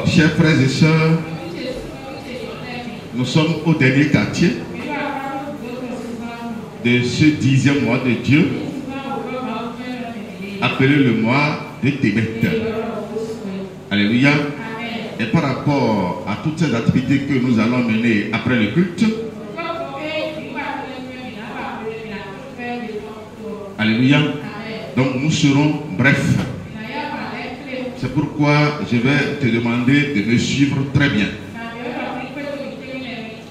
Chers frères et sœurs, nous sommes au dernier quartier de ce 10e mois de Dieu, appelé le mois de Tébet. Alléluia. Et par rapport à toutes ces activités que nous allons mener après le culte, alléluia, donc nous serons brefs. C'est pourquoi je vais te demander de me suivre très bien.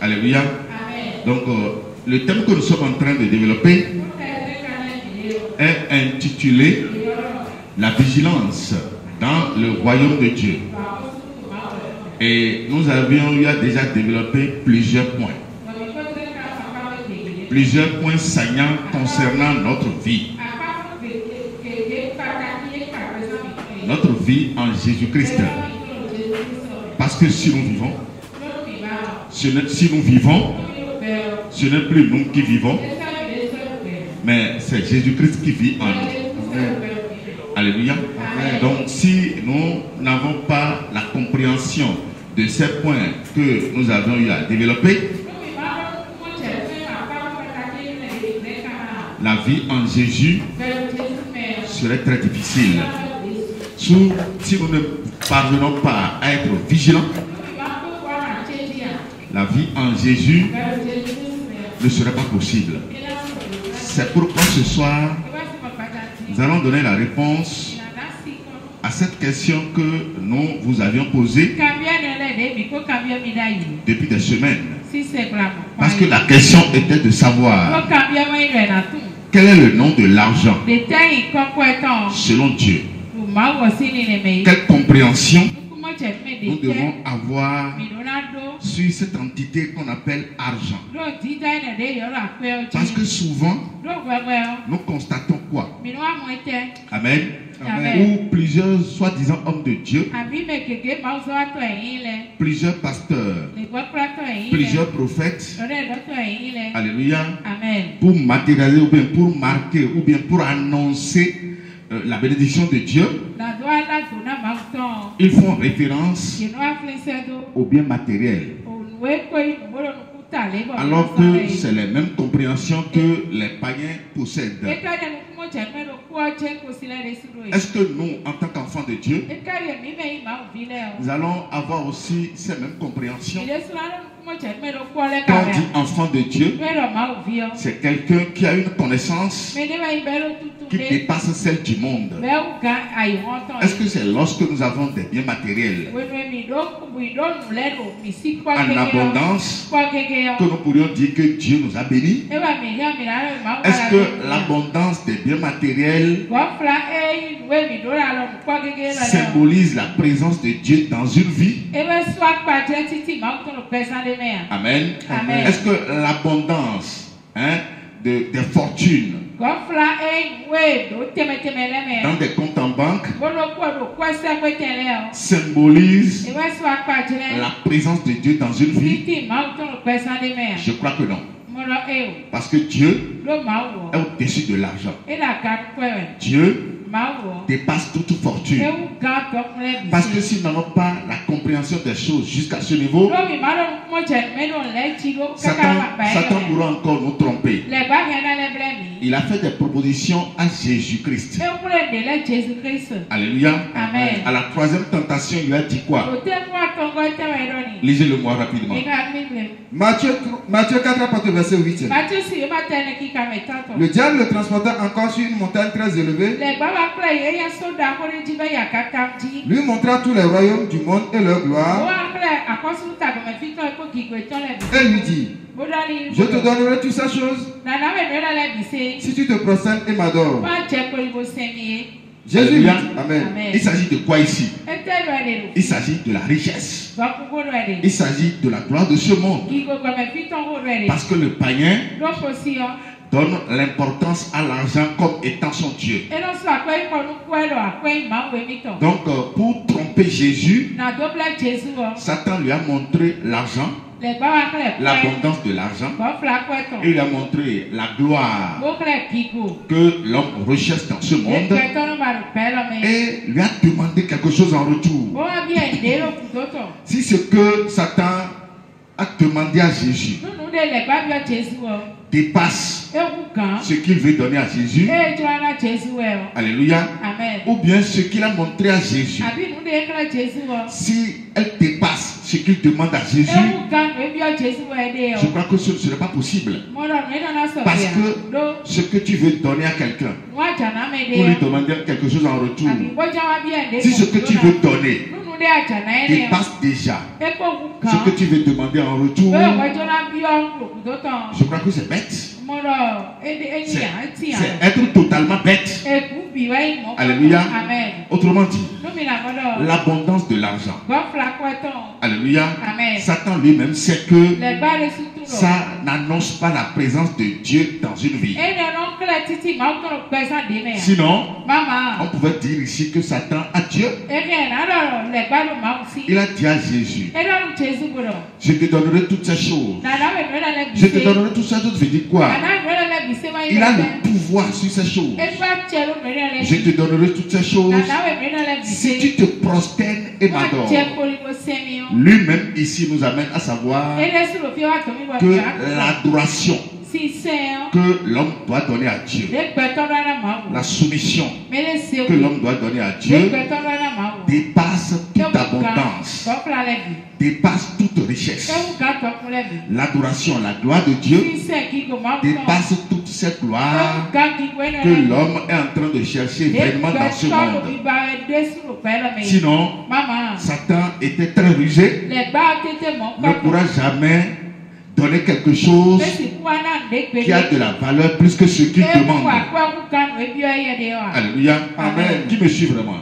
Alléluia. Donc le thème que nous sommes en train de développer est intitulé La vigilance dans le royaume de Dieu. Et nous avions déjà développé plusieurs points. Plusieurs points saillants concernant notre vie. Notre vie en Jésus-Christ. Parce que si nous vivons, ce n'est plus nous qui vivons, mais c'est Jésus-Christ qui vit en nous. Alléluia. Donc si nous n'avons pas la compréhension de ces points que nous avons eu à développer, la vie en Jésus serait très difficile. Si nous ne parvenons pas à être vigilants, la vie en Jésus ne serait pas possible. C'est pourquoi ce soir, nous allons donner la réponse à cette question que nous vous avions posée depuis des semaines. Parce que la question était de savoir quel est le nom de l'argent selon Dieu. Quelle compréhension nous devons avoir sur cette entité qu'on appelle argent. Parce que souvent, nous constatons quoi? Amen. Amen. Ou plusieurs soi-disant hommes de Dieu, plusieurs pasteurs, plusieurs prophètes, alléluia, amen, pour matérialiser ou bien pour marquer ou bien pour annoncer la bénédiction de Dieu, ils font référence au bien matériel. Alors que c'est les mêmes compréhensions que les païens possèdent. Est-ce que nous, en tant qu'enfants de Dieu, nous allons avoir aussi ces mêmes compréhensions? Quand on dit enfant de Dieu, c'est quelqu'un qui a une connaissance qui dépasse celle du monde. Est-ce que c'est lorsque nous avons des biens matériels en abondance que nous pourrions dire que Dieu nous a bénis? Est-ce que l'abondance des biens matériels symbolise la présence de Dieu dans une vie? Amen. Amen. Est-ce que l'abondance des fortunes dans des comptes en banque symbolise la présence de Dieu dans une vie? Je crois que non. Parce que Dieu est au-dessus de l'argent. Dieu dépasse toute fortune. Parce que si nous n'avons pas la compréhension des choses jusqu'à ce niveau, Satan pourra encore nous tromper. Il a fait des propositions à Jésus-Christ. Alléluia. Amen. À la troisième tentation, il a dit quoi? Lisez-le moi rapidement. Matthieu 4, à partir du verset 8. Le diable le transporta encore sur une montagne très élevée. Lui montra tous les royaumes du monde et leur gloire. Et lui dit: je te donnerai toutes ces choses si tu te prosternes et m'adores. Jésus dit, amen. Il s'agit de quoi ici? Il s'agit de la richesse. Il s'agit de la gloire de ce monde. Parce que le païen donne l'importance à l'argent comme étant son Dieu. Donc pour tromper Jésus, Satan lui a montré l'argent l'abondance de l'argent. Et il a montré la gloire que l'homme recherche dans ce monde. Et lui a demandé quelque chose en retour. Si ce que Satan a demandé à Jésus dépasse ce qu'il veut donner à Jésus, alléluia, ou bien ce qu'il a montré à Jésus, si elle dépasse ce qu'il demande à Jésus, je crois que ce ne serait pas possible. Parce que ce que tu veux donner à quelqu'un, pour lui demander quelque chose en retour, si ce que tu veux donner dépasse déjà ce que tu veux demander en retour, je crois que c'est bête. C'est être totalement bête. Alléluia. Autrement dit, l'abondance de l'argent. Alléluia. Satan lui-même sait que ça n'annonce pas la présence de Dieu dans une vie. Sinon, on pouvait dire ici que Satan a Dieu. Il a dit à Jésus, je te donnerai toutes ces choses. Je te donnerai toutes ces choses. Je dis quoi? Il a le pouvoir sur ces choses. Je te donnerai toutes ces choses si tu te prosternes et m'adores. Lui-même ici nous amène à savoir que l'adoration que l'homme doit donner à Dieu, la soumission que l'homme doit donner à Dieu, dépasse toute abondance, dépasse toute richesse. L'adoration, la gloire de Dieu dépasse toute cette gloire que l'homme est en train de chercher vraiment dans ce monde. Sinon, Satan était très rusé, ne pourra jamais donner quelque chose qui a de la valeur plus que ce qu'il demande. Alléluia. Amen. Qui me suit vraiment?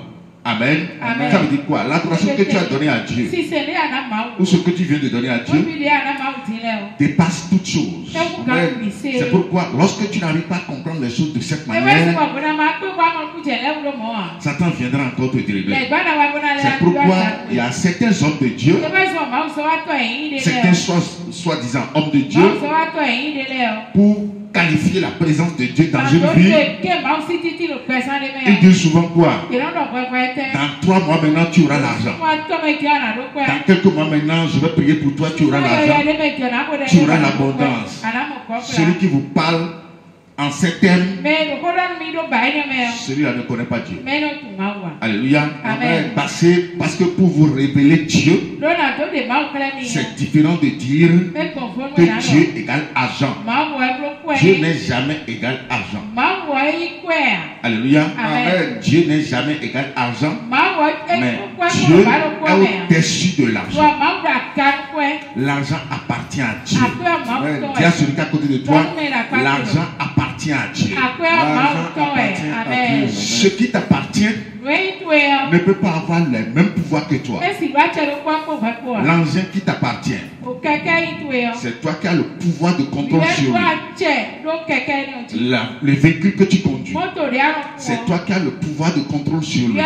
Amen. Amen. Ça veut dire quoi? L'adoration que tu as donnée à Dieu, ou ce que tu viens de donner à Dieu, dépasse toute chose. C'est pourquoi, lorsque tu n'arrives pas à comprendre les choses de cette manière, Satan viendra encore te dérégler. C'est pourquoi il y a certains hommes de Dieu, certains soi-disant hommes de Dieu, pour qualifier la présence de Dieu dans une vie, ils disent souvent quoi? Dans 3 mois maintenant tu auras l'argent. Dans quelques mois maintenant je vais prier pour toi, tu auras l'argent, tu auras l'abondance. Celui qui vous parle en ces termes, celui-là ne connaît pas Dieu. Alléluia. Amen. Parce que pour vous révéler Dieu, c'est différent de dire que Dieu égale argent. Dieu n'est jamais égal argent. Alléluia. Amen. Dieu n'est jamais égal argent. Mais Dieu est au-dessus de l'argent. L'argent appartient à Dieu. Dis à celui qui est à côté de toi, l'argent appartient à Dieu. Ce qui t'appartient ne peut pas avoir les mêmes pouvoirs que toi. L'engin qui t'appartient, c'est toi qui as le pouvoir de contrôle sur lui. Le véhicule que tu conduis, c'est toi qui as le pouvoir de contrôle sur lui.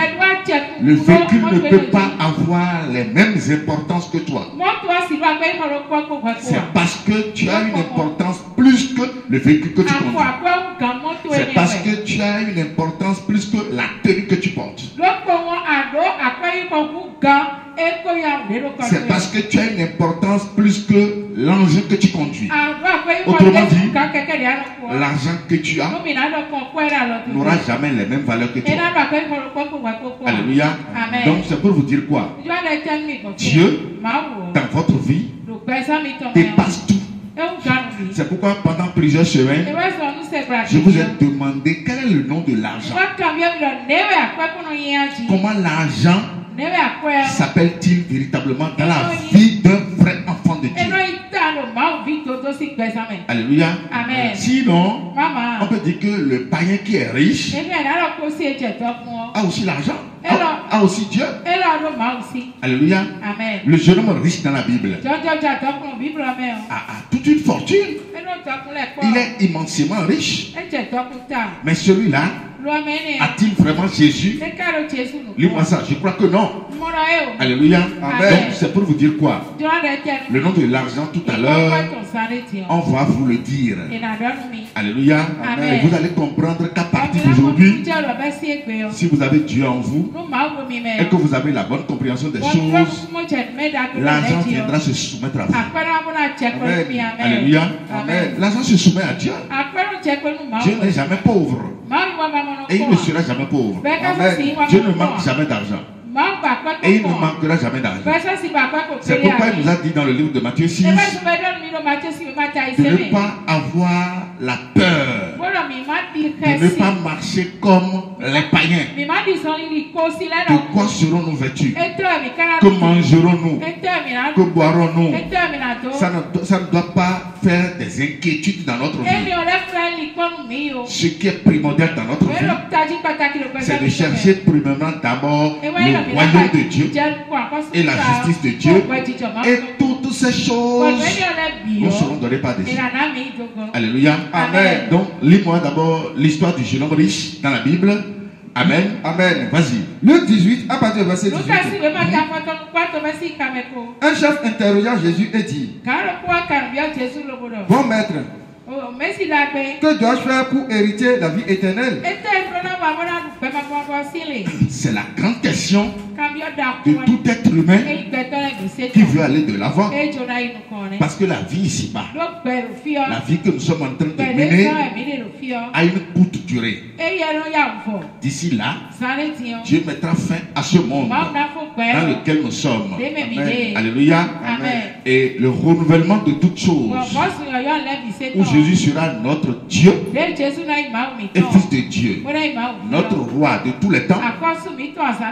Le véhicule ne peut pas avoir les mêmes importances que toi. C'est parce que tu as une importance plus que le véhicule que tu conduis. C'est parce que tu as une importance plus que la tenue que tu portes. C'est parce que tu as une importance plus que l'engin que tu conduis. Autrement dit, l'argent que tu as n'aura jamais les mêmes valeurs que toi. Alléluia. Donc c'est pour vous dire quoi? Dieu, dans votre vie, dépasse tout. C'est pourquoi pendant plusieurs semaines, je vous ai demandé quel est le nom de l'argent. Comment l'argent s'appelle-t-il véritablement dans la vie d'un vrai enfant de Dieu? Alléluia. Amen. Sinon, on peut dire que le païen qui est riche a aussi l'argent, a aussi Dieu. Alléluia. Amen. Le jeune homme riche dans la Bible a toute une fortune. Il est immensément riche. Mais celui-là A-t-il vraiment Jésus? Lis-moi ça. Je crois que non. Alléluia. Amen. Donc c'est pour vous dire quoi? Le nom de l'argent tout à l'heure, on va vous le dire. Alléluia. Amen. Et vous allez comprendre qu'à partir d'aujourd'hui, si vous avez Dieu en vous et que vous avez la bonne compréhension des choses, l'argent viendra se soumettre à vous. Amen. Alléluia. Amen. L'argent se soumet à Dieu. Dieu n'est jamais pauvre. Et il ne sera jamais pauvre. Amen. Dieu ne manque jamais d'argent. Et il ne manquera jamais d'argent. C'est pourquoi il nous a dit dans le livre de Matthieu 6 de ne pas avoir la peur, de ne pas marcher comme les païens. De quoi serons-nous vêtus? Que mangerons-nous? Que boirons-nous? Ça ne doit pas faire des inquiétudes dans notre vie. Ce qui est primordial dans notre vie, c'est de chercher premièrement d'abord le royaume de Dieu et la justice de Dieu, et toutes ces choses nous seront données par Dieu. Alléluia. Amen. Donc, lis-moi d'abord l'histoire du jeune homme riche dans la Bible. Amen. Amen. Vas-y. Luc 18, à partir du verset 18. Un chef interrogea Jésus et dit: Bon maître, que dois-je faire pour hériter la vie éternelle? C'est la grande question de tout être humain qui veut aller de l'avant. Parce que la vie ici-bas, la vie que nous sommes en train de mener, a une courte durée. D'ici là, Dieu mettra fin à ce monde dans lequel nous sommes. Amen. Alléluia. Amen. Et le renouvellement de toutes choses, où Jésus sera notre Dieu et Fils de Dieu, notre roi de tous les temps.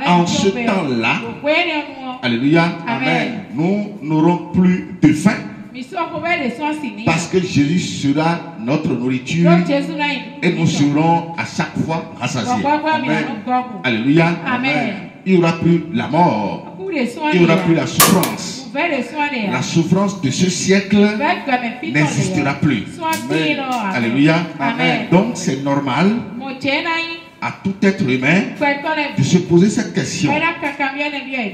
En ce temps-là, alléluia, Amen. Nous n'aurons plus de faim, parce que Jésus sera notre nourriture et nous serons à chaque fois rassasiés. Amen. Alléluia. Amen. Il n'y aura plus la mort, il n'y aura plus la souffrance. La souffrance de ce siècle n'existera plus. Amen. Alléluia. Amen. Donc c'est normal à tout être humain de se poser cette question.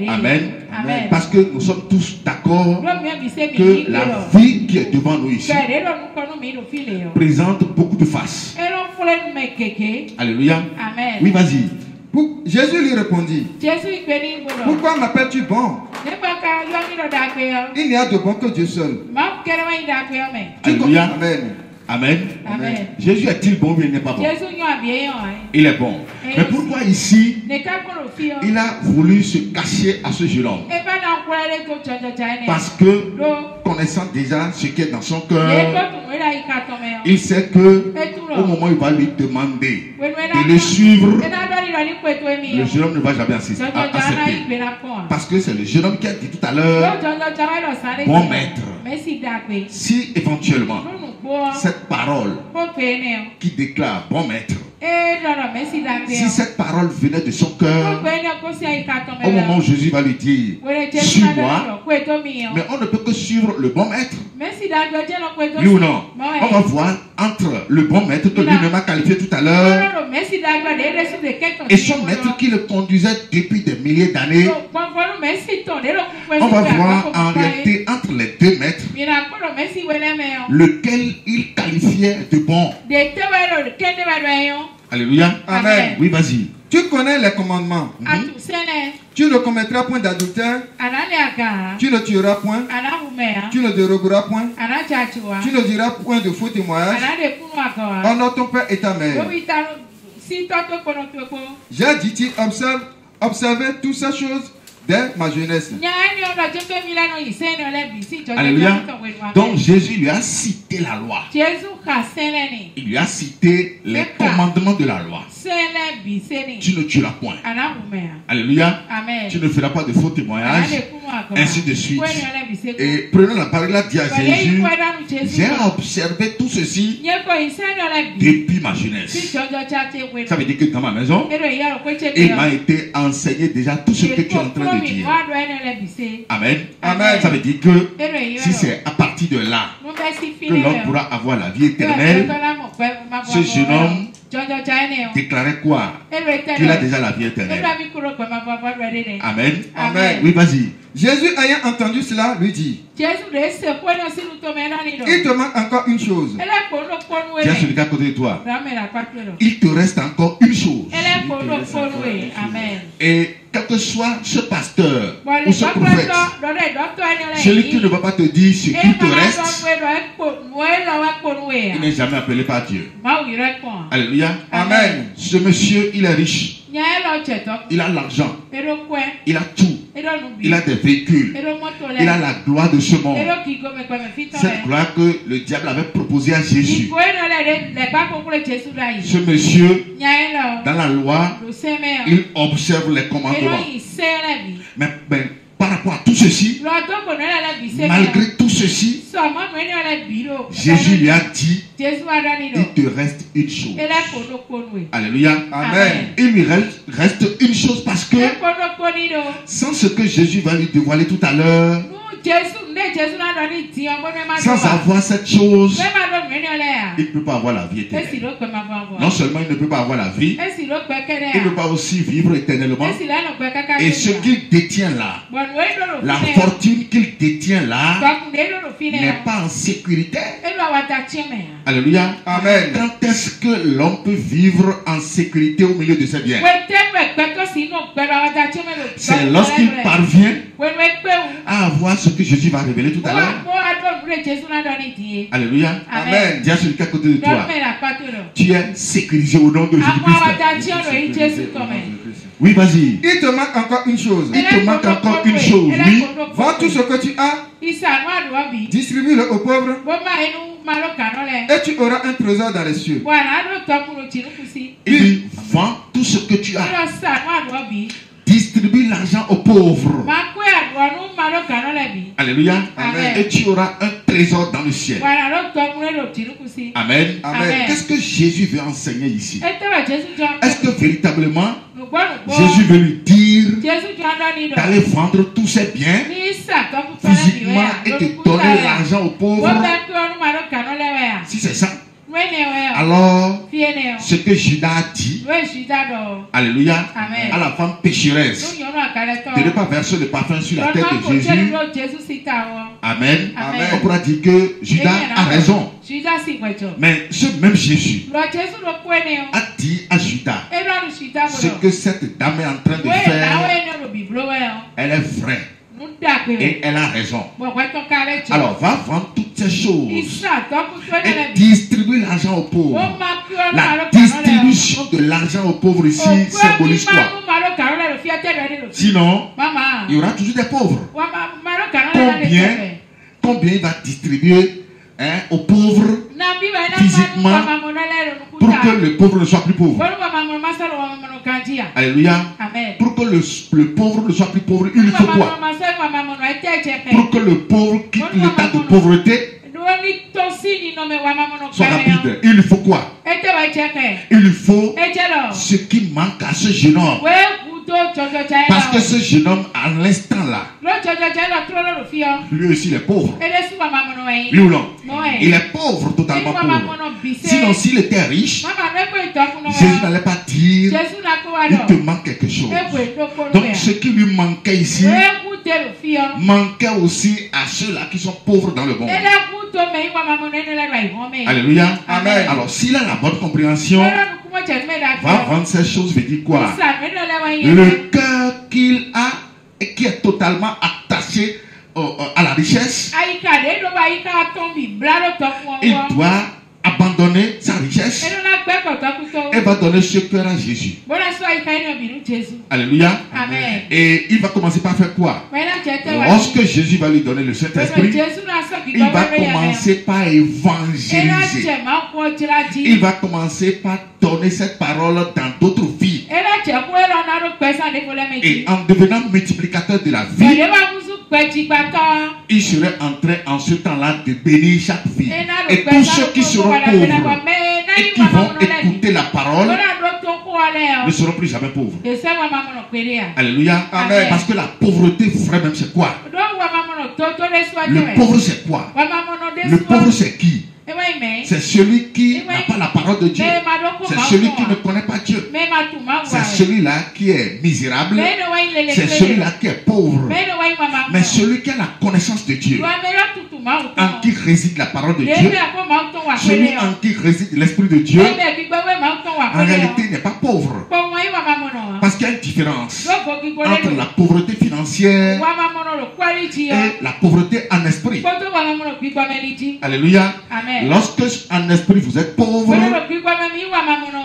Amen. Amen. Parce que nous sommes tous d'accord que la vie qui est devant nous ici présente beaucoup de faces. Alléluia. Amen. Oui, vas-y. Jésus lui répondit: Pourquoi m'appelles-tu bon? Il n'y a de bon que Dieu seul. Alléluia. Amen. Amen. Amen. Jésus est-il bon ou il n'est pas bon? Il est bon. Mais pourquoi ici il a voulu se cacher à ce jeune homme? Parce que, connaissant déjà ce qui est dans son cœur, il sait que au moment où il va lui demander de le suivre, le jeune homme ne va jamais accepter. Parce que c'est le jeune homme qui a dit tout à l'heure: Bon maître, si éventuellement cette parole qui déclare bon maître, si cette parole venait de son cœur, au moment où Jésus va lui dire suis-moi, mais on ne peut que suivre le bon maître. Oui ou non? On va voir entre le bon maître que lui-même a qualifié tout à l'heure et son maître qui le conduisait depuis des milliers d'années. On va voir en réalité entre les deux maîtres lequel il qualifiait de bon. Alléluia. Amen. Oui, vas-y. Tu connais les commandements. Tu ne commettras point d'adultère. Tu ne tueras point. Tu ne déroberas point. Tu ne diras point de faux témoignages. Honore ton père et ta mère. J'ai dit, observez toutes ces choses dès ma jeunesse. Alléluia. Donc Jésus lui a cité la loi. Il lui a cité les commandements de la loi. Tu ne tueras point. Alléluia. Amen. Tu ne feras pas de faux témoignages. Ainsi de suite. Et prenant la parole, il a dit à Jésus: j'ai observé tout ceci depuis ma jeunesse. Ça veut dire que dans ma maison, il m'a été enseigné déjà tout ce que tu es en train de dire. Amen. Amen. Ça veut dire que si c'est à partir de là que l'homme pourra avoir la vie éternelle, ce jeune homme déclarait quoi? Qu'il a déjà la vie éternelle. Amen. Amen. Oui, vas-y. Jésus ayant entendu cela lui dit, il te manque encore une chose. Tiens celui qui est à côté de toi. Il te reste encore une chose. Et quel que soit ce pasteur ou ce prophète, celui qui ne va pas te dire ce qu'il te reste, il n'est jamais appelé par Dieu. Alléluia. Amen. Ce monsieur, il est riche. Il a l'argent. Il a tout. Il a des véhicules. Il a la gloire de ce monde. Cette gloire que le diable avait proposée à Jésus. Ce monsieur, dans la loi, il observe les commandements. Mais par rapport à tout ceci, malgré tout ceci, Jésus lui a dit, il te reste une chose. Alléluia. Amen. Il lui reste une chose parce que sans ce que Jésus va lui dévoiler tout à l'heure, sans avoir cette chose, il ne peut pas avoir la vie éternelle. Non seulement il ne peut pas avoir la vie, il ne peut pas aussi vivre éternellement. Et ce qu'il détient là, la fortune qu'il détient là, n'est pas en sécurité. Alléluia. Amen. Quand est-ce que l'homme peut vivre en sécurité au milieu de ses biens? C'est lorsqu'il parvient à avoir ce que Jésus va révéler tout à l'heure. Alléluia. Amen. Dis à celui qui est à côté de toi, tu es sécurisé au nom de Jésus-Christ. Oui, vas-y. Il te manque encore une chose. Il te manque encore une chose. Oui. Vends tout ce que tu as. Distribue-le aux pauvres. Et tu auras un trésor dans les cieux. Il dit, vends tout ce que tu as. Distribue l'argent aux pauvres. Alléluia. Amen. Et tu auras un trésor dans le ciel. Amen. Amen. Qu'est-ce que Jésus veut enseigner ici? Est-ce que véritablement Jésus veut lui dire d'aller vendre tous ses biens physiquement et de donner l'argent aux pauvres? Si c'est ça, alors ce que Judas a dit, alléluia, à la femme pécheresse, de ne pas verser le parfum sur la tête de Jésus. Amen. Amen. On pourra dire que Judas a raison. Mais ce même Jésus a dit à Judas, ce que cette dame est en train de faire, elle est vraie. Et elle a raison. Alors, va vendre toutes ces choses et distribue l'argent aux pauvres. La distribution de l'argent aux pauvres ici symbolise quoi? Sinon, il y aura toujours des pauvres. Combien il va distribuer aux pauvres physiquement pour que le pauvre ne soit plus pauvre? Alléluia. Pour que le pauvre ne soit plus pauvre, il faut quoi? Pour que le pauvre quitte l'état de pauvreté, soit rapide, il faut quoi? Il faut ce qui manque à ce jeune homme. Parce que ce jeune homme, à l'instant là, lui aussi il est pauvre. Oui ou non? Il est pauvre, totalement pauvre. Sinon, s'il était riche, Jésus n'allait pas dire il te manque quelque chose. Donc ce qui lui manquait ici manquait aussi à ceux-là qui sont pauvres dans le monde. Alléluia. Amen. Alors s'il a la bonne compréhension, va vendre ces choses veut dire quoi? Le cœur qu'il a et qui est totalement attaché à la richesse, il doit abandonner sa richesse et va donner ce cœur à Jésus. Alléluia. Amen. Et il va commencer par faire quoi? Lorsque Jésus va lui donner le Saint-Esprit, il va commencer par évangéliser. Il va commencer par donner cette parole dans d'autres vies. Et en devenant multiplicateur de la vie, il serait en train en ce temps-là de bénir chaque vie. Et tous ceux qui seront pauvres et qui vont écouter la parole ne seront plus jamais pauvres. Alléluia. Amen. Parce que la pauvreté, frère, même c'est quoi? Le pauvre c'est quoi? Le pauvre c'est qui? C'est celui qui n'a pas la parole de Dieu. C'est celui qui ne connaît pas Dieu. C'est celui-là qui est misérable. C'est celui-là qui est pauvre. Mais celui qui a la connaissance de Dieu, en qui réside la parole de Dieu, celui en qui réside l'Esprit de Dieu, en réalité n'est pas pauvre. Parce qu'il y a une différence entre la pauvreté financière et la pauvreté en esprit. Alléluia. Lorsque en esprit vous êtes pauvre,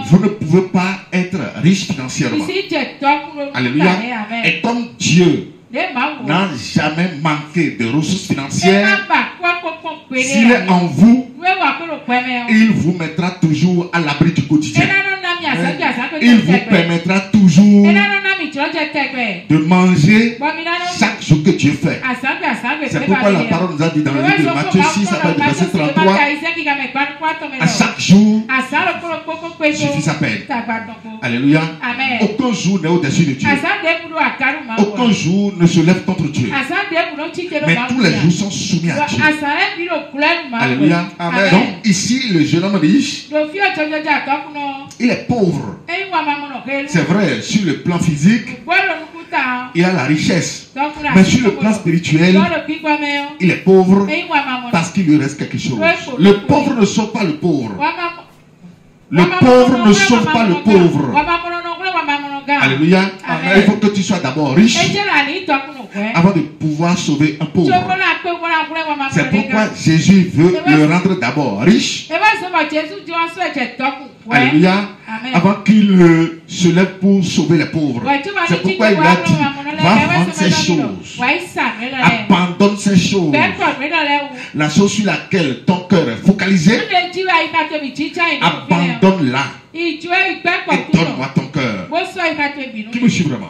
vous ne pouvez pas être riche financièrement. Alléluia. Et comme Dieu n'a jamais manqué de ressources financières, s'il est en vous, il vous mettra toujours à l'abri du quotidien. Il vous permettra toujours de manger chaque jour que Dieu fait. C'est pourquoi la parole nous a dit dans le livre de Matthieu 6, à partir du verset 33, à chaque jour suffit sa peine. Alléluia. Aucun jour n'est au-dessus de Dieu. Aucun jour ne se lève contre Dieu. Mais tous les jours sont soumis à Dieu. Alléluia. Amen. Donc ici, le jeune homme riche, il est pauvre. C'est vrai, sur le plan physique, il a la richesse. Mais sur le plan spirituel, il est pauvre parce qu'il lui reste quelque chose. Le pauvre ne sauve pas le pauvre. Le pauvre ne sauve pas le pauvre. Alléluia. Amen. Il faut que tu sois d'abord riche avant de pouvoir sauver un pauvre. C'est pourquoi Jésus veut le rendre d'abord riche. Alléluia. Avant qu'il se lève pour sauver les pauvres. C'est pourquoi il a dit, va vendre ces choses. Abandonne ces choses. La chose sur laquelle ton cœur est focalisé, abandonne-la. Et donne-moi ton cœur. Qui me suit vraiment?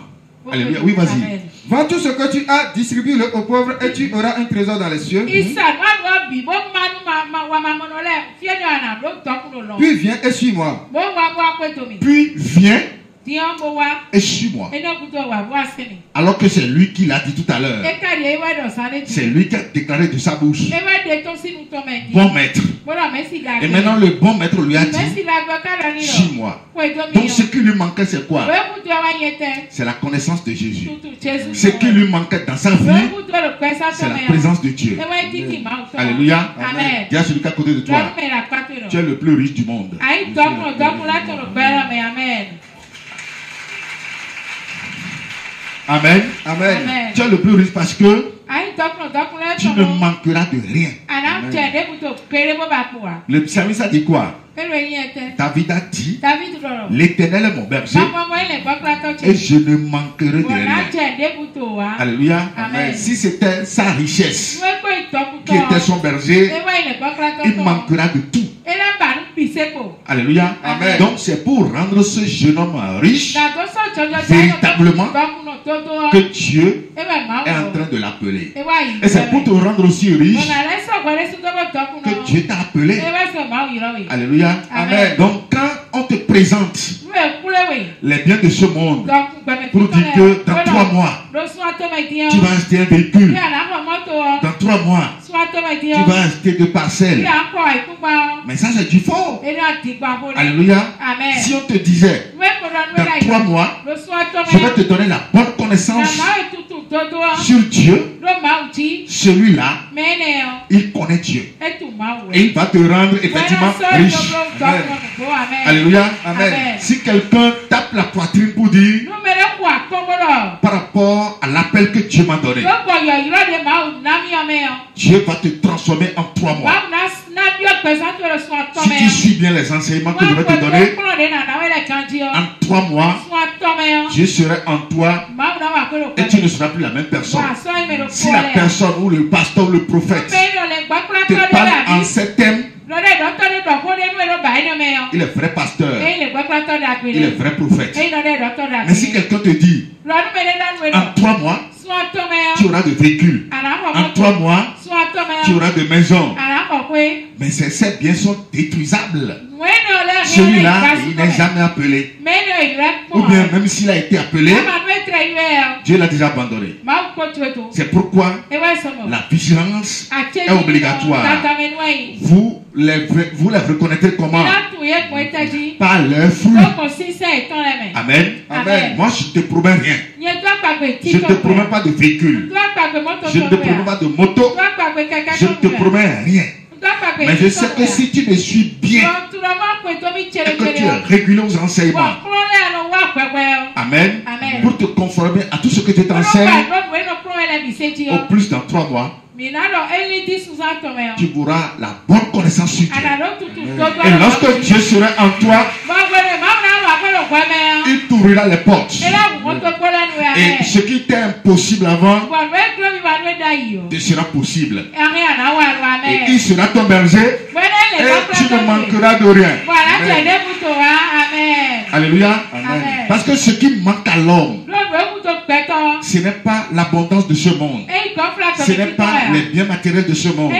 Alléluia. Oui, vas-y. Vends tout ce que tu as, distribue-le aux pauvres et tu auras un trésor dans les cieux. Puis viens et suis-moi. Puis viens et suis-moi. Alors que c'est lui qui l'a dit tout à l'heure. C'est lui qui a déclaré de sa bouche. Bon maître. Et maintenant le bon maître lui a dit, suis-moi. Donc ce qui lui manquait c'est quoi? C'est la connaissance de Jésus. Ce qui lui manquait dans sa vie, c'est la présence de Dieu. Alléluia. Amen. Dis à celui qui est à côté de toi, tu es le plus riche du monde. Amen. Amen. Tu es le plus riche parce que tu ne manqueras de rien. Le psalmiste a dit quoi? David a dit, l'Éternel est mon berger et je ne manquerai de rien. Alléluia. Amen. Si c'était sa richesse qui était son berger, il manquera de tout. Alléluia. Amen. Donc c'est pour rendre ce jeune homme riche véritablement que Dieu est en train de l'appeler. Et c'est pour te rendre aussi riche que Dieu t'a appelé. Alléluia. Amen. Donc quand on te présente les biens de ce monde pour dire que dans 3 mois tu vas acheter un véhicule, dans 3 mois tu vas acheter 2 parcelles, mais ça c'est du faux. Alléluia. Si on te disait dans 3 mois je vais te donner la bonne connaissance sur Dieu, celui-là il connaît Dieu et il va te rendre effectivement riche. Amen. Alléluia. Amen. Si quelqu'un tape la poitrine pour dire par rapport à l'appel que Dieu m'a donné, Dieu va te transformer en 3 mois. Si tu suis bien les enseignements que je vais te donner, en 3 mois, Dieu sera en toi et tu ne seras plus la même personne. Si la personne ou le pasteur ou le prophète te parle en ces thèmes, il est vrai pasteur, il est vrai prophète. Mais si quelqu'un te dit en 3 mois tu auras de véhicules, en 3 mois tu auras de maisons, mais ces biens sont détruisables, celui-là il n'est jamais appelé, ou bien même s'il a été appelé, Dieu l'a déjà abandonné. C'est pourquoi la vigilance est obligatoire. Vous vous les reconnaîtrez comment? Par leurs fruits. Amen. Amen. Moi, je ne te promets rien. Je ne te promets pas de véhicule. Je ne te promets pas de moto. Je ne te promets rien. Mais je sais que si tu me suis bien et que tu es régulier aux enseignements, amen, pour te conformer à tout ce que je t'enseigne, au plus dans 3 mois, tu auras la bonne connaissance sur Dieu. Et lorsque Dieu sera en toi, il t'ouvrira les portes. Et ce qui était impossible avant te sera possible. Et il sera ton berger et tu ne manqueras de rien. Alléluia. Parce que ce qui manque à l'homme, ce n'est pas l'abondance de ce monde. Ce n'est pas les biens matériels de ce monde.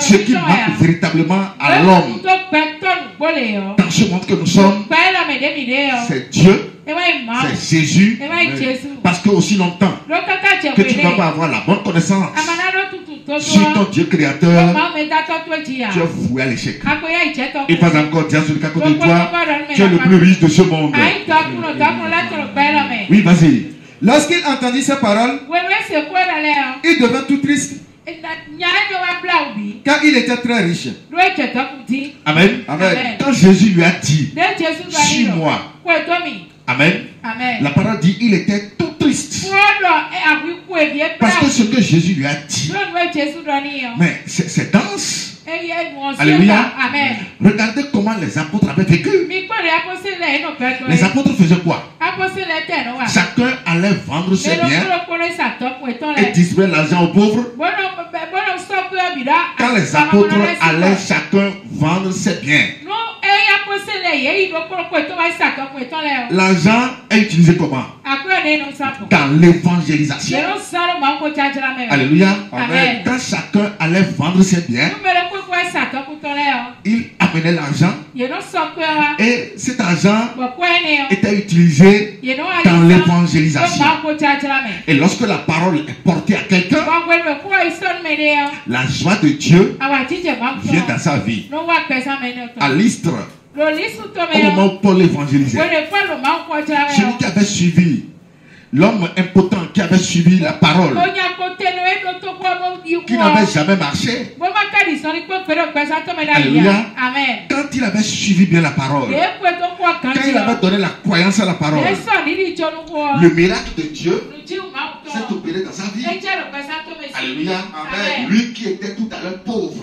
Ce qui manque véritablement à l'homme dans ce monde que nous sommes, c'est Dieu. C'est Jésus. Parce que aussi longtemps que tu ne vas pas avoir la bonne connaissance sur ton Dieu créateur, tu es voué à l'échec. Et pas encore dire sur le cas de toi, tu es le plus riche de ce monde. Oui, vas-y. Lorsqu'il entendit ces paroles, il devint tout triste, car il était très riche. Amen. Amen. Quand Jésus lui a dit, suis-moi. Amen. La parole dit, il était tout triste. Parce que ce que Jésus lui a dit, mais c'est dense. Alléluia. Regardez comment les apôtres avaient vécu. Les apôtres faisaient quoi? Chacun allait vendre ses biens et distribuer l'argent aux pauvres. Quand les apôtres allaient chacun vendre ses biens, l'argent est utilisé comment? Dans l'évangélisation. Alléluia. Amen. Quand chacun allait vendre ses biens, il amenait l'argent et cet argent était utilisé dans l'évangélisation. Et lorsque la parole est portée à quelqu'un, la joie de Dieu vient dans sa vie. À l'Istre, au moment où Paul évangélisait, celui qui avait suivi, l'homme impotent qui avait suivi la parole, qui n'avait jamais marché. Alléluia. Quand il avait suivi bien la parole, quand il avait donné la croyance à la parole, le miracle de Dieu s'est opéré dans sa vie. Alléluia. Amen. Lui qui était tout à l'heure pauvre,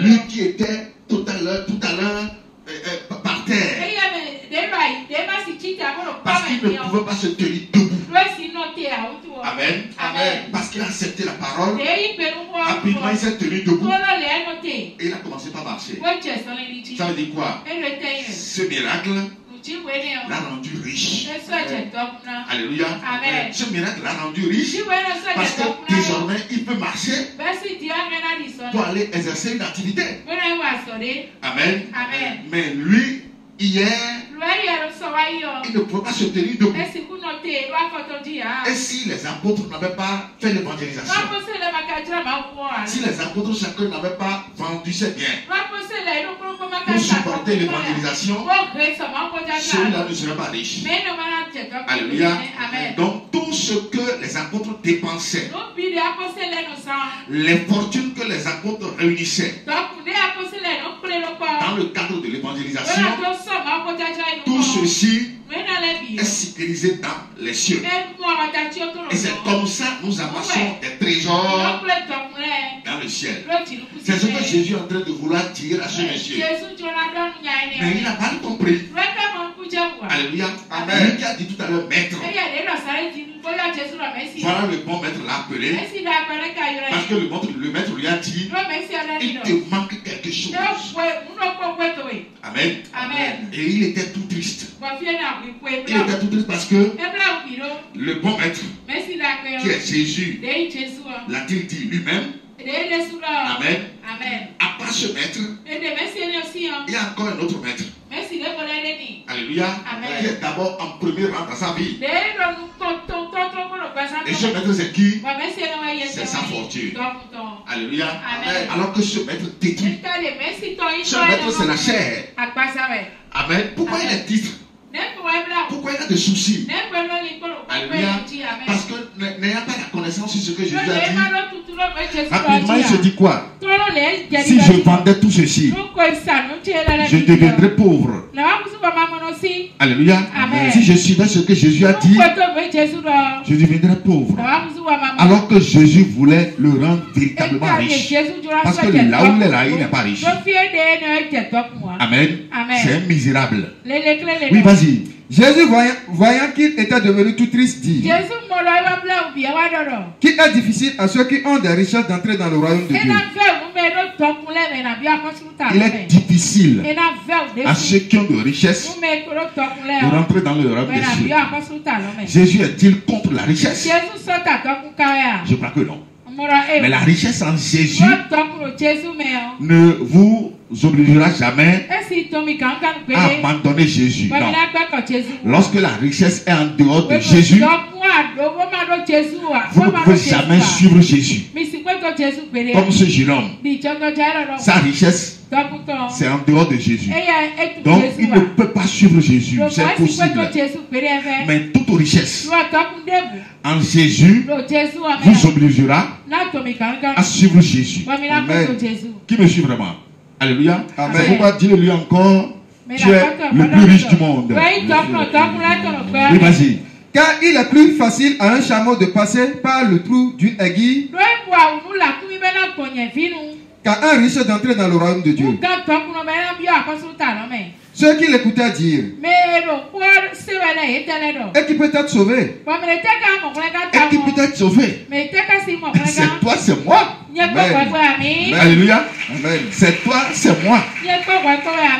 lui qui était tout à l'heure par terre, parce qu'il ne pouvait pas se tenir debout. Amen. Amen. Parce qu'il a accepté la parole, rapidement il s'est tenu debout et il a commencé par marcher. Ça veut dire quoi? Ce miracle l'a rendu riche. Alléluia. Amen. Ce miracle l'a rendu riche parce que désormais il peut marcher pour aller exercer une activité. Amen. Amen. Mais lui, hier, il ne pouvait pas se tenir debout. Et si les apôtres n'avaient pas fait l'évangélisation, si les apôtres chacun n'avaient pas vendu ses biens pour supporter l'évangélisation, celui-là ne serait pas riche. Alléluia. Donc tout ce que les apôtres dépensaient, les fortunes que les apôtres réunissaient dans le cadre de l'évangélisation, tout ceci est sécurisé dans les cieux. Et c'est comme ça que nous amassons des trésors dans le ciel. C'est ce que Jésus est en train de vouloir dire à ce monsieur. Mais il n'a pas compris. Alléluia. Amen. Lui qui a dit tout à l'heure maître. Voilà le bon maître l'a appelé. Parce que le maître lui a dit, il te manque quelque chose. Amen. Amen. Et il était tout triste. Il était tout triste parce que le bon maître, qui est Jésus, l'a-t-il dit lui-même? Amen. Amen. À part ce maître, il y a encore un autre maître. Alléluia. Amen. Qui est d'abord en premier rang dans sa vie. Et ce maître, c'est qui? C'est sa fortune. Alléluia. Amen. Alors que ce maître détruit. Ce maître, c'est la chair. Amen. Pourquoi il est titre? Pourquoi il a des soucis? Alléluia. Parce que n'ayant pas la connaissance sur ce que Jésus a dit, rapidement il se dit quoi? Si je vendais tout ceci, je deviendrais pauvre. Alléluia. Amen. Si je suivais ce que Jésus a dit, je deviendrais pauvre. Alors que Jésus voulait le rendre véritablement riche. Parce que là où il est là, il n'est pas riche. Amen. C'est un misérable. Oui, vas-y. Jésus, voyant qu'il était devenu tout triste, dit qu'il est difficile à ceux qui ont des richesses d'entrer dans le royaume de Dieu. Il est difficile à ceux qui ont des richesses de rentrer dans le royaume de Dieu. Jésus est-il contre la richesse? Je crois que non. Mais la richesse en Jésus ne vous obligera jamais à abandonner Jésus. Non. Lorsque la richesse est en dehors de Jésus, vous ne pouvez jamais suivre Jésus. Comme ce jeune homme, sa richesse, c'est en dehors de Jésus. Donc, il ne peut pas suivre Jésus. C'est impossible. Mais toute richesse en Jésus vous obligera à suivre Jésus. Amen. Qui me suit vraiment? Alléluia. Amen. C'est pourquoi dis-le-lui encore. Tu es le plus riche du monde. Oui, vas-y. Car il est plus facile à un chameau de passer par le trou d'une aiguille qu'à un riche d'entrer dans le royaume de Dieu. Ceux qui l'écoutaient dire, et qui peut être sauvé? Et qui peut être sauvé? C'est toi, c'est moi. Amen. Alléluia. Amen. C'est toi, c'est moi.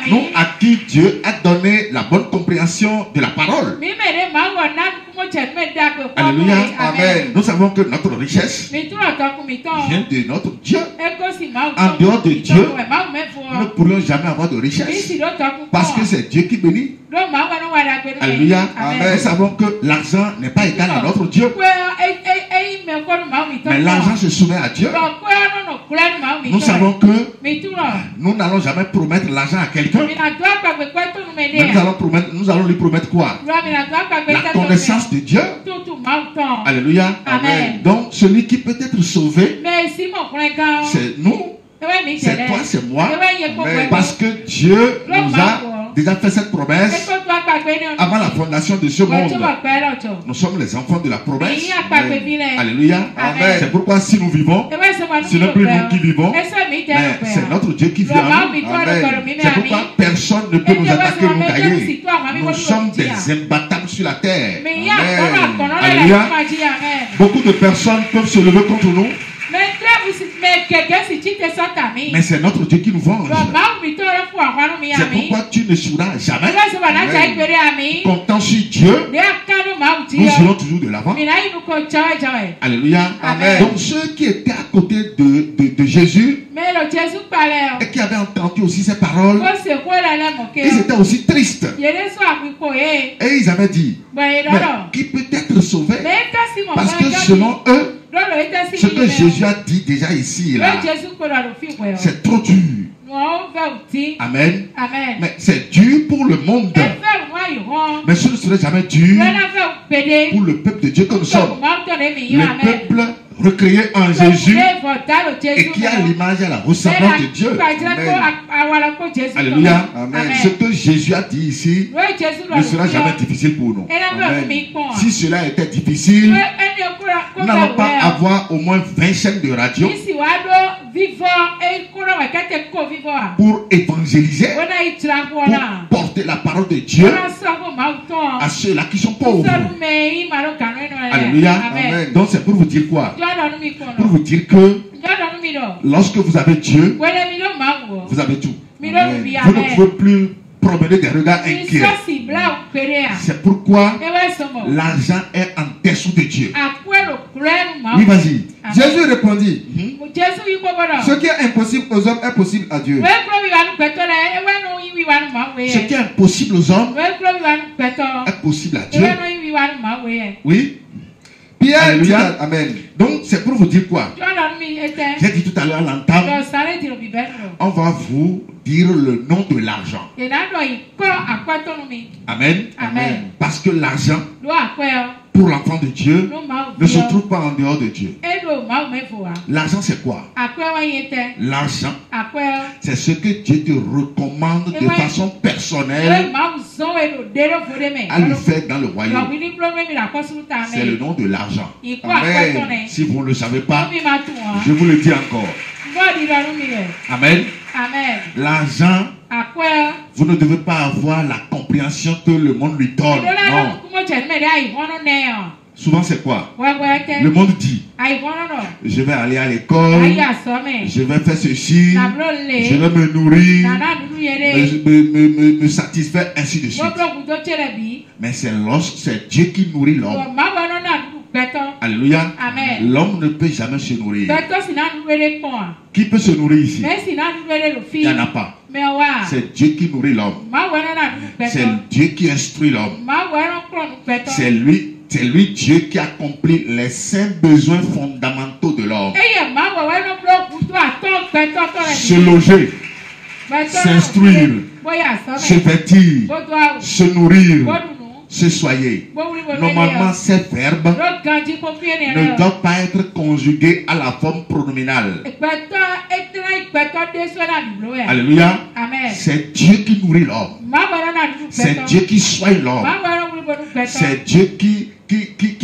Nous à qui Dieu a donné la bonne compréhension de la parole. Alléluia. Amen. Nous savons que notre richesse vient de notre Dieu. En dehors de Dieu, nous ne pourrions jamais avoir de richesse. Parce que c'est Dieu qui bénit. Alléluia. Amen. Nous savons que l'argent n'est pas égal à notre Dieu. Mais l'argent se soumet à Dieu. Nous savons que nous n'allons jamais promettre l'argent à quelqu'un. Mais nous allons lui promettre quoi? La connaissance de Dieu. Alléluia. Amen. Donc celui qui peut être sauvé, c'est nous. C'est toi, c'est moi. Parce que Dieu nous a déjà fait cette promesse avant la fondation de ce monde. Nous sommes les enfants de la promesse. Alléluia. Amen. C'est pourquoi si nous vivons, ce n'est plus nous qui vivons, mais c'est notre Dieu qui vit en nous. Amen. C'est pourquoi personne ne peut nous attaquer, nous gagner. Nous sommes des imbattables sur la terre. Amen. Alléluia. Beaucoup de personnes peuvent se lever contre nous. Mais c'est notre Dieu qui nous venge. C'est pourquoi tu ne souras jamais. Comptant sur Dieu, nous serons toujours de l'avant. Alléluia. Amen. Donc ceux qui étaient à côté de Jésus et qui avaient entendu aussi ses paroles, ils étaient aussi tristes. Et ils avaient dit, mais qui peut être sauvé? Parce que selon eux, ce que Jésus a dit déjà ici, là, c'est trop dur. Amen. Mais c'est dur pour le monde. Mais ce ne serait jamais dur pour le peuple de Dieu que nous sommes. Le peuple recréé en Jésus et qui a l'image et la ressemblance de Dieu. Amen. Alléluia. Amen. Ce que Jésus a dit ici ne sera jamais difficile pour nous. Amen. Si cela était difficile, nous n'allons pas avoir au moins 20 chaînes de radio pour évangéliser, pour porter la parole de Dieu à ceux-là qui sont pauvres. Alléluia. Amen. Donc c'est pour vous dire quoi? Pour vous dire que lorsque vous avez Dieu, vous avez tout. Amen. Vous ne pouvez plus promener des regards inquiets. C'est pourquoi l'argent est en dessous de Dieu. Oui, vas-y. Jésus répondit, ce qui est impossible aux hommes est possible à Dieu. Ce qui est impossible aux hommes est possible à Dieu. Oui. Pierre Alléluia. Amen. Donc, c'est pour vous dire quoi? J'ai dit tout à l'heure à l'entame, on va vous dire le nom de l'argent. Amen. Amen. Parce que l'argent, pour l'enfant de Dieu, ne se trouve pas en dehors de Dieu. L'argent, c'est quoi? L'argent, c'est ce que Dieu te recommande de façon personnelle à lui faire dans le royaume. C'est le nom de l'argent. Amen. Si vous ne le savez pas, je vous le dis encore. Amen. Amen. L'argent, vous ne devez pas avoir la compréhension que le monde lui donne. Non. Souvent c'est quoi? Le monde dit, je vais aller à l'école, je vais faire ceci, je vais me nourrir, me satisfaire, ainsi de suite. Mais c'est Dieu qui nourrit l'homme. Alléluia. L'homme ne peut jamais se nourrir. Qui peut se nourrir ici? Il n'y en a pas. C'est Dieu qui nourrit l'homme. C'est Dieu qui instruit l'homme. C'est lui Dieu qui accomplit les 5 besoins fondamentaux de l'homme. Se loger, s'instruire, se vêtir, se nourrir, se soyer. Normalement, ces verbes ne doivent pas être conjugués à la forme pronominale. Alléluia. C'est Dieu qui nourrit l'homme. C'est Dieu qui soigne l'homme. C'est Dieu qui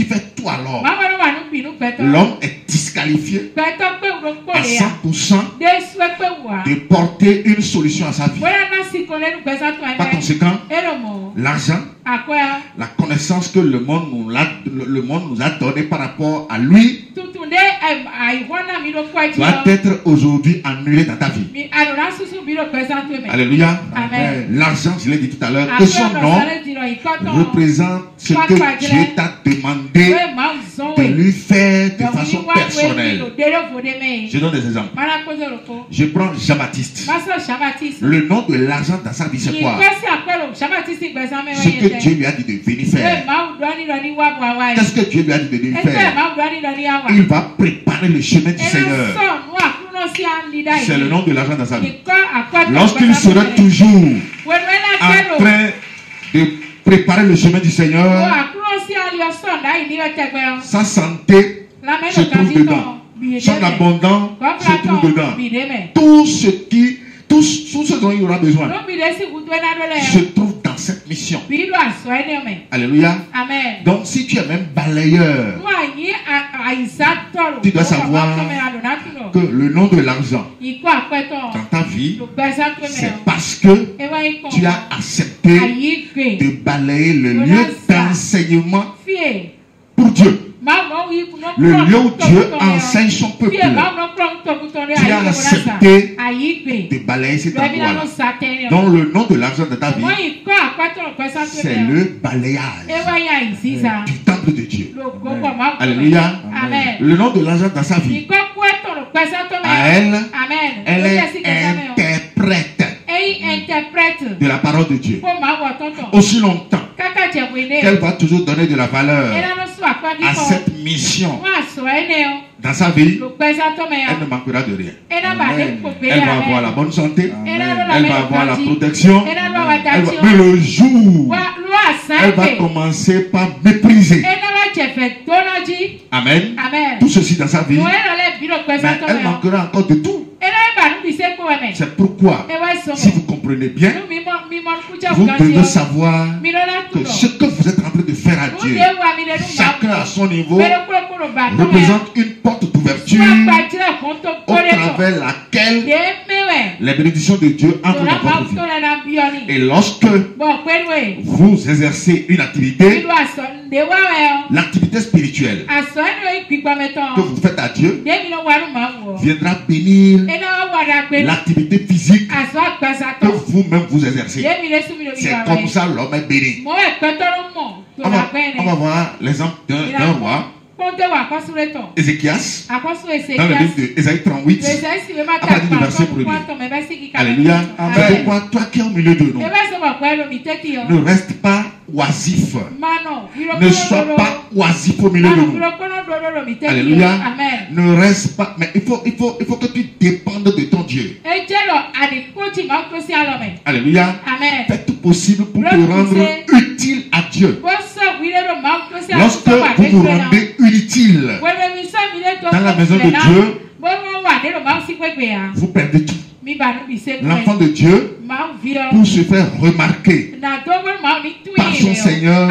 fait tout à l'homme. L'homme est disqualifié à 100% de porter une solution à sa vie. Par conséquent, l'argent, la connaissance que le monde nous a donnée par rapport à lui doit être aujourd'hui annulé dans ta vie. Alléluia. L'argent, je l'ai dit tout à l'heure, que son nom représente ce que Dieu t'a demandé de lui faire de façon personnelle. Je donne des exemples. Je prends Jean-Baptiste. Le nom de l'argent dans sa vie, c'est quoi? Ce que Dieu lui a dit de venir faire. Qu'est-ce que Dieu lui a dit de venir faire? Il va préparer le chemin du Seigneur. C'est le nom de l'argent dans sa vie. Lorsqu'il sera toujours en train de préparer le chemin du Seigneur, sa santé se trouve dedans. Son abondance se trouve dedans. Tout ce dont il aura besoin se trouve dans cette mission. Alléluia. Donc si tu es même balayeur, tu dois savoir que le nom de l'argent dans ta vie, c'est parce que tu as accepté de balayer le lieu d'enseignement pour Dieu. Le lieu où Dieu enseigne son peuple. Tu as accepté de balayer cet endroit. Donc le nom de l'argent de ta vie, c'est le balayage du temple de Dieu. Alléluia. Le nom de l'argent dans sa vie, à elle est interprète de la parole de Dieu. Aussi longtemps qu'elle va toujours donner de la valeur à cette mission dans sa vie, elle ne manquera de rien. Elle va avoir la bonne santé. Elle va avoir la protection. Mais le jour, elle va commencer par mépriser. Amen. Tout ceci dans sa vie. Mais elle manquera encore de tout. C'est pourquoi, si vous comprenez bien, vous devez savoir que ce que vous êtes en train de faire à Dieu, chacun à son niveau, représente une porte d'ouverture au travers laquelle les bénédictions de Dieu entrent dans votre vie. Et lorsque vous exercez une activité, l'activité spirituelle que vous faites à Dieu viendra bénir l'activité physique que vous-même vous exercez. C'est comme ça l'homme est béni. On va voir l'exemple d'un roi, Ézéchias, dans le livre d'Ésaïe 38, à partir du verset 1er. Alléluia. C'est pourquoi toi qui es au milieu de nous, ne reste pas oisif. Ne sois pas oisif au milieu de nous. Alléluia. Ne reste pas. Mais il faut que tu dépendes de ton Dieu. Alléluia. Fais tout possible pour te rendre utile à Dieu. Lorsque vous vous rendez inutile dans la maison de Dieu, vous perdez tout. L'enfant de Dieu, pour se faire remarquer par son Seigneur,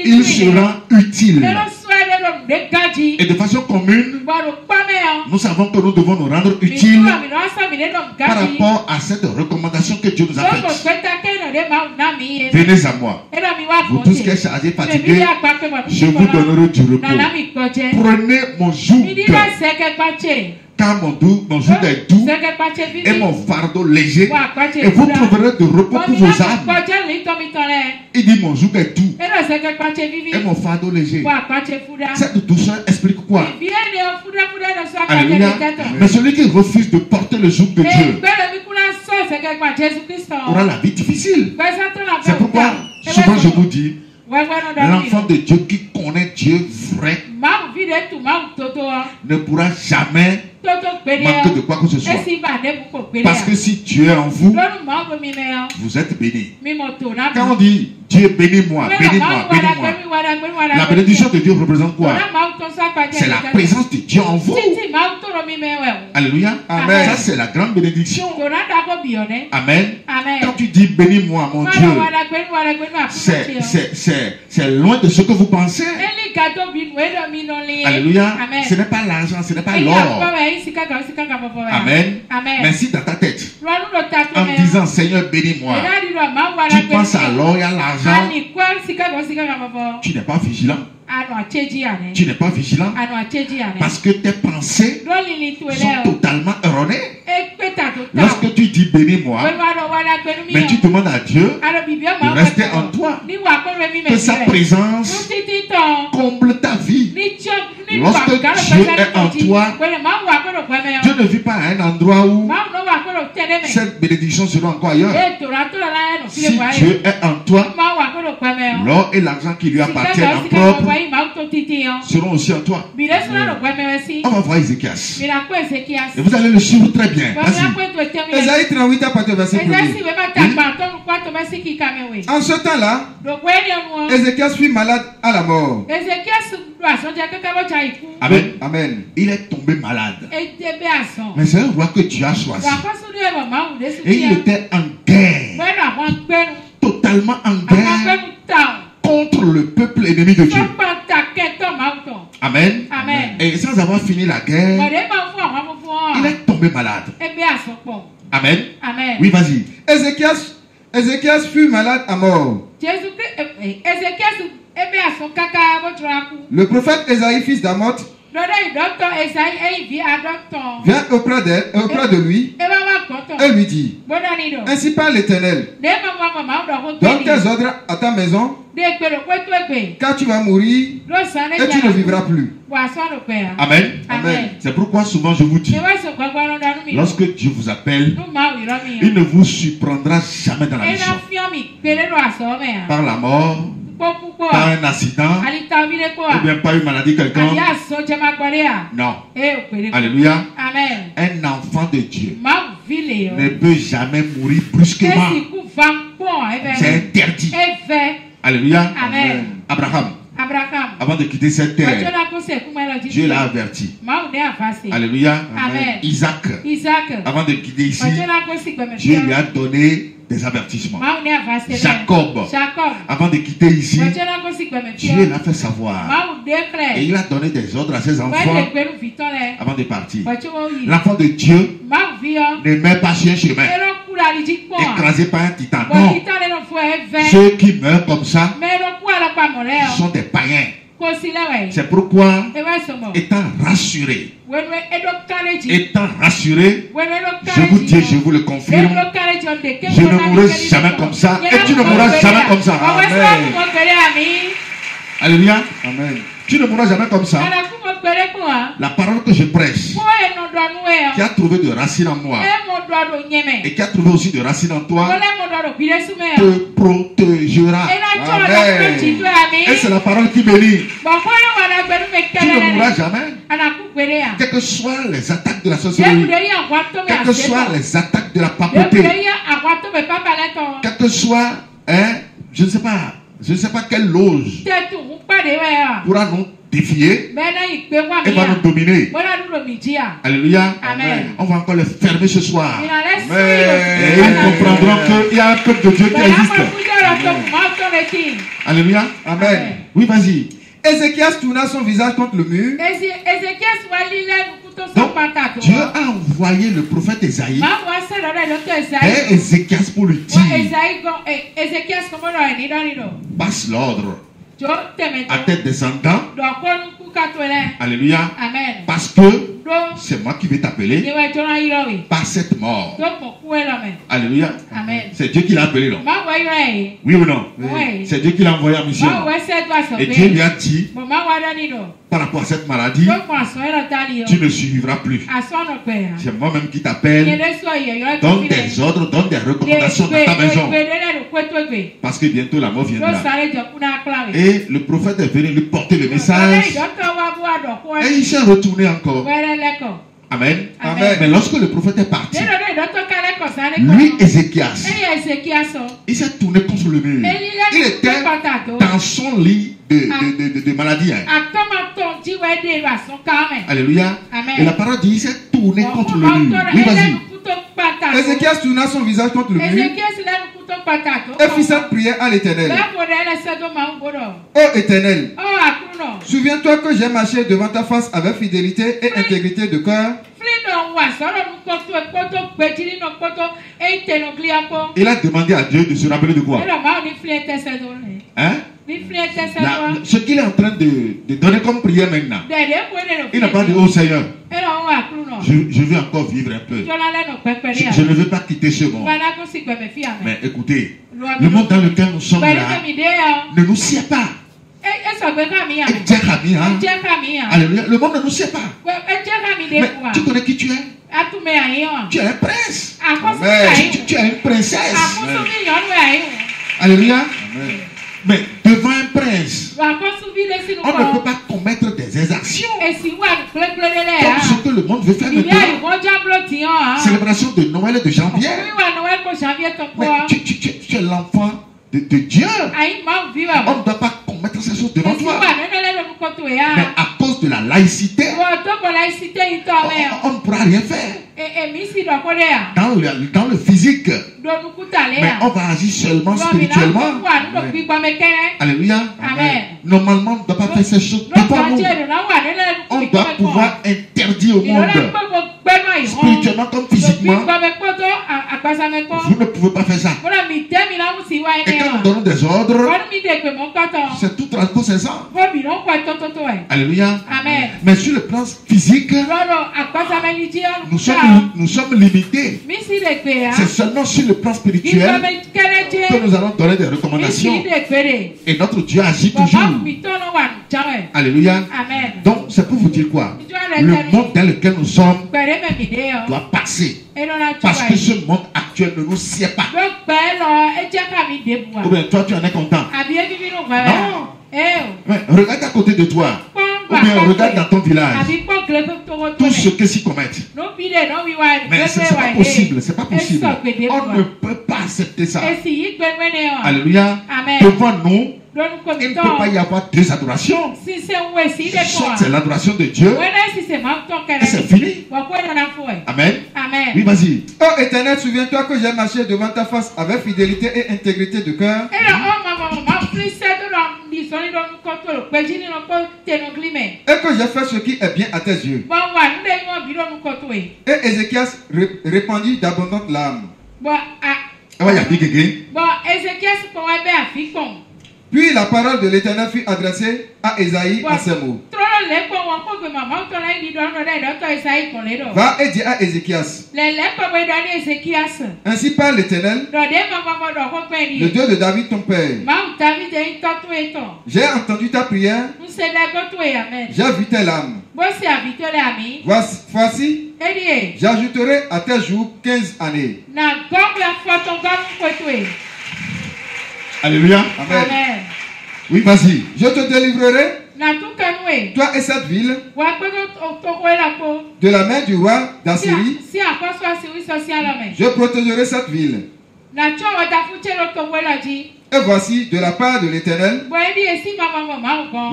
il sera utile. Et de façon commune, nous savons que nous devons nous rendre utiles par rapport à cette recommandation que Dieu nous a faite. Venez à moi, vous tous qui êtes chargés, fatigués, je vous donnerai du repos. Prenez mon joug, car mon joug est doux et mon fardeau léger, et vous trouverez de repos pour vos âmes. Il dit mon joug est doux et mon fardeau léger. Cette douceur explique quoi? Alléluia. Mais celui qui refuse de porter le joug de Dieu aura la vie difficile. C'est pourquoi souvent je vous dis, l'enfant de Dieu qui connaît Dieu vrai ne pourra jamais manquer de quoi que ce soit. Parce que si Dieu est en vous, vous êtes béni. Quand on dit Dieu bénis-moi, bénis-moi, bénis-moi, la bénédiction de Dieu représente quoi? C'est la présence de Dieu en vous. Alléluia. Amen. Ça c'est la grande bénédiction. Amen. Quand tu dis bénis-moi mon Dieu, c'est loin de ce que vous pensez. Alléluia. Ce n'est pas l'argent, ce n'est pas l'or. Amen. Mais si dans ta tête, en disant Seigneur bénis-moi, tu penses à l'or et à l'argent, tu n'es pas vigilant. Tu n'es pas vigilant parce que tes pensées sont totalement erronées. Lorsque tu dis bénis-moi, mais tu demandes à Dieu de rester en toi, que sa présence comble ta vie. Lorsque Dieu est en toi, Dieu ne vit pas à un endroit où cette bénédiction sera encore ailleurs. Si Dieu est en toi, l'or et l'argent qui lui appartiennent en propre seront aussi en toi. On va voir Ézéchias. Et vous allez le suivre très bien. Vas-y. Ésaïe 38 à partir du verset 1er. En ce temps-là, Ézéchias fut malade à la mort. Amen. Amen. Il est tombé malade. Mais c'est un roi que Dieu a choisi. Et il était en guerre. Totalement en guerre contre le peuple ennemi de Dieu. Amen. Amen. Et sans avoir fini la guerre, il est tombé malade. Amen. Amen. Oui, vas-y. Ézéchias fut malade à mort. Le prophète Ésaïe, fils d'Amoth, vient auprès de lui et lui dit: ainsi parle l'Éternel, donne tes ordres à ta maison, car tu vas mourir et tu ne vivras plus. Amen. Amen. C'est pourquoi souvent je vous dis, lorsque Dieu vous appelle, il ne vous surprendra jamais dans la mission par la mort, par un accident, ou bien par une maladie quelconque. Non. Alléluia. Amen. Un enfant de Dieu ne peut jamais mourir brusquement. C'est interdit. Alléluia. Amen. Abraham, avant de quitter cette terre, Dieu l'a averti. Alléluia. Amen. Isaac, avant de quitter ici, Dieu lui a donné des avertissements. Jacob, avant de quitter ici, Dieu l'a fait savoir. Et il a donné des ordres à ses enfants avant de partir. L'enfant de Dieu ne met pas sur un chemin écrasé par un titan. Non. Ceux qui meurent comme ça sont des païens. C'est pourquoi, étant rassuré, je vous dis, je vous le confirme, je ne mourrai jamais comme ça et tu ne mourras jamais comme ça. Amen. Alléluia. Amen. Tu ne mourras jamais comme ça. La parole que je prêche, qui a trouvé de racines en moi, et qui a trouvé aussi des racines en toi te protégera. Amen. Et c'est la parole qui bénit. Tu ne mourras jamais. Quelles que soient les attaques de la sorcellerie, quelles que soient les attaques de la papauté, quelles que soient, je ne sais pas quelle loge pourra nous défier et va nous dominer. Alléluia. Amen. On va encore les fermer ce soir. Amen. Et ils comprendront qu'il y a un peuple de Dieu qui existe. Alléluia. Amen. Oui, vas-y. Ézéchias tourna son visage contre le mur. Donc, Dieu a envoyé le prophète Esaïe vers Ézéchias pour lui dire: passe l'ordre à tes descendants. Alléluia. Amen. Parce que c'est moi qui vais t'appeler par cette mort. Alléluia. Amen. C'est Dieu qui l'a appelé, non? Oui ou non? Oui. C'est Dieu qui l'a envoyé en mission. Et Dieu lui a dit, par rapport à cette maladie, tu ne survivras plus. C'est moi-même qui t'appelle. Donne des ordres, donne des recommandations dans ta maison. Parce que bientôt la mort viendra. Et le prophète est venu lui porter le message. Et il s'est retourné encore. Amen. Amen. Mais lorsque le prophète est parti, lui, Ézéchias, il s'est tourné contre le mur. Il était dans son lit de maladie. Alléluia. Amen. Et la parole dit, il s'est tourné contre le mur. Oui, vas-y. Ézéchias tourna son visage contre le mur et fit cette prière à l'Éternel. Ô Éternel, souviens-toi que j'ai marché devant ta face avec fidélité et intégrité de cœur. Il a demandé à Dieu de se rappeler de quoi? Hein? Ce qu'il est en train de donner comme prière maintenant. Il n'a pas dit: oh Seigneur, je veux encore vivre un peu. Je ne veux pas quitter ce monde. Mais écoutez, le monde dans lequel nous sommes là ne nous sied pas. Alléluia. Le monde ne nous sait pas. Mais tu connais qui tu es? Tu es un prince. Tu es une princesse. Alléluia. Amen. Mais devant un prince, on ne peut pas commettre des exactions comme ce que le monde veut faire maintenant. Célébration de Noël et de janvier. Mais tu es l'enfant de Dieu. On ne doit pas commettre ces choses devant toi. Mais à cause de la laïcité, on ne pourra rien faire. Dans le physique, mais on va agir seulement spirituellement. Alléluia. Amen. Normalement, on ne doit pas faire ces choses devant nous. On doit pouvoir interdire au monde, spirituellement comme physiquement. Vous ne pouvez pas faire ça. Et quand nous donnons des ordres, c'est tout transposant. Alléluia. Amen. Mais sur le plan physique, nous sommes limités. C'est seulement sur le plan spirituel que nous allons donner des recommandations. Et notre Dieu agit toujours. Alléluia. Amen. Donc, c'est pour vous dire quoi? Le monde dans lequel nous sommes doit passer. Parce que ce monde actuel ne nous sied pas. Ou bien toi, tu en es content. Non. Mais regarde à côté de toi. Ou bien regarde dans ton village. Tout ce que s'y commettent. Mais ce n'est pas possible. C'est pas possible. On ne peut pas accepter ça. Alléluia. Devant nous, il ne peut pas y avoir deux adorations. C'est l'adoration de Dieu. Et c'est fini. Amen. Oui, vas-y. Oh Éternel, souviens-toi que j'ai marché devant ta face avec fidélité et intégrité de cœur. Et que j'ai fait ce qui est bien à tes yeux. Et Ézéchias répandit d'abondantes larmes. Puis la parole de l'Éternel fut adressée à Ésaïe en ces mots. Va et dis à Ézéchias. Ainsi parle l'Éternel, le Dieu de David ton père. J'ai entendu ta prière, j'ai vu tes larmes. Voici, j'ajouterai à tes jours 15 années. Alléluia. Amen. Oui, vas-y. Je te délivrerai, toi et cette ville, de la main du roi d'Assyrie. Je protégerai cette ville. Et voici, de la part de l'Éternel,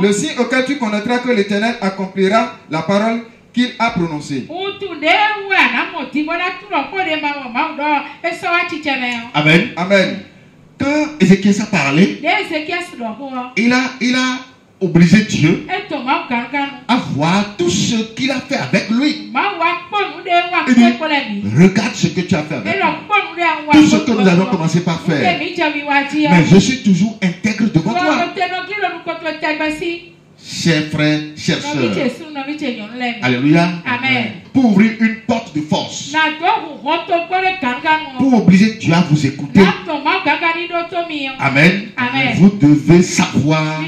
le signe auquel tu connaîtras que l'Éternel accomplira la parole qu'il a prononcée. Amen. Amen. Quand Ézéchias a parlé, il a obligé Dieu à voir tout ce qu'il a fait avec lui. Il dit, regarde ce que tu as fait avec moi. Tout ce que nous avons commencé par faire. Mais je suis toujours intègre devant toi. Chers frères, chers sœurs. Alléluia. Amen. Pour ouvrir une porte de force. Pour obliger Dieu à vous écouter. Amen. Amen. Vous devez savoir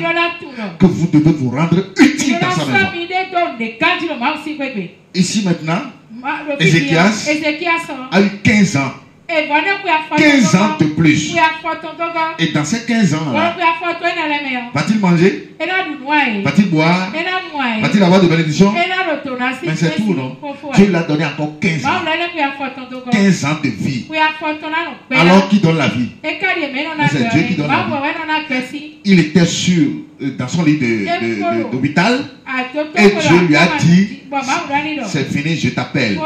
que vous devez vous rendre utile dans sa maison. Ici maintenant, Ézéchias a eu 15 ans. 15 ans de plus. Et dans ces 15 ans-là, va-t-il manger? Va-t-il boire? Va-t-il avoir de bénédictions? Mais c'est tout, non? Dieu lui a donné encore 15 ans. 15 ans de vie. Alors qui donne la vie? Mais c'est Dieu qui donne la vie. Il était sûr dans son lit d'hôpital et Dieu lui a dit, c'est fini, je t'appelle.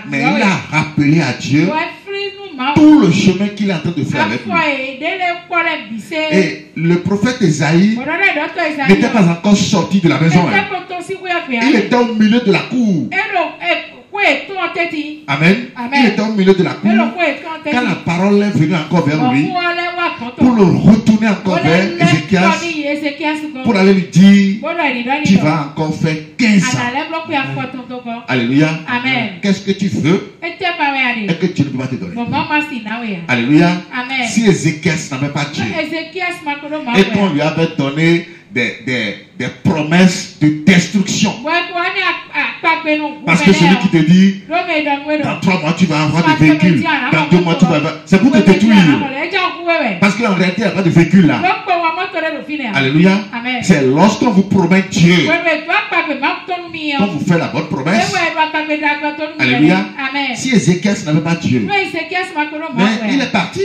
Mais il a rappelé à Dieu tout le chemin qu'il est en train de faire avec lui. Et le prophète Esaïe n'était pas encore sorti de la maison. Il était au milieu de la cour. Amen. Il était au milieu de la cour quand la parole est venue encore vers lui pour le retourner encore vers Ézéchias pour aller lui dire, tu vas encore faire 15 ans. Alléluia. Qu'est-ce que tu veux et que Dieu ne peut pas te donner? Alléluia. Si Ézéchias n'avait pas Dieu et qu'on lui avait donné des promesses de destruction. Parce que celui qui te dit, dans 3 mois tu vas avoir des véhicules, dans 2 mois tu vas avoir... C'est pour te détruire. Parce qu'en réalité il n'y a pas de véhicule là. Alléluia. C'est lorsqu'on vous promet Dieu, qu'on vous fait la bonne promesse. Alléluia. Si Ézéchias n'avait pas Dieu, mais il est parti.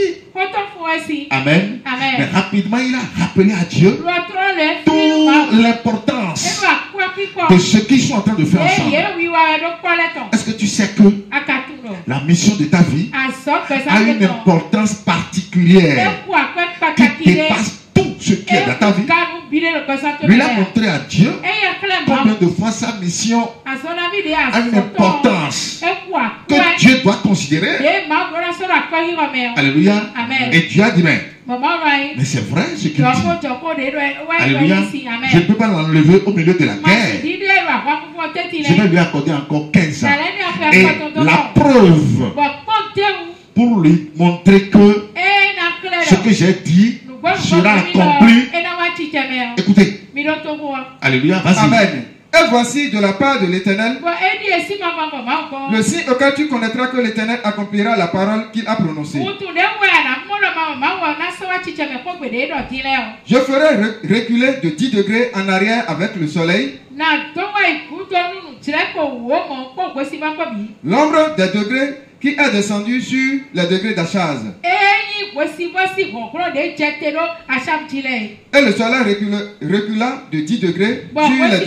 Amen. Mais rapidement il a rappelé à Dieu toute l'importance de ce qu'ils sont en train de faire ensemble. Est-ce que tu sais que la mission de ta vie a une importance particulière qui dépasse tout ce qui est dans ta vie? Lui a montré à Dieu combien de fois sa mission a une importance que Dieu doit considérer. Alléluia. Et Dieu a dit, mais c'est vrai ce qu'il dit. Alléluia. Je ne peux pas l'enlever au milieu de la guerre. Je vais lui accorder encore 15 ans. Et la preuve pour lui montrer que ce que j'ai dit sera accompli. Écoutez. Alléluia. Vas-y. Amen. Et voici de la part de l'Éternel le signe auquel tu connaîtras que l'Éternel accomplira la parole qu'il a prononcée. Je ferai reculer de 10 degrés en arrière avec le soleil l'ombre des degrés qui est descendu sur les degrés d'Achaz. Et le soleil recula de 10 degrés sur les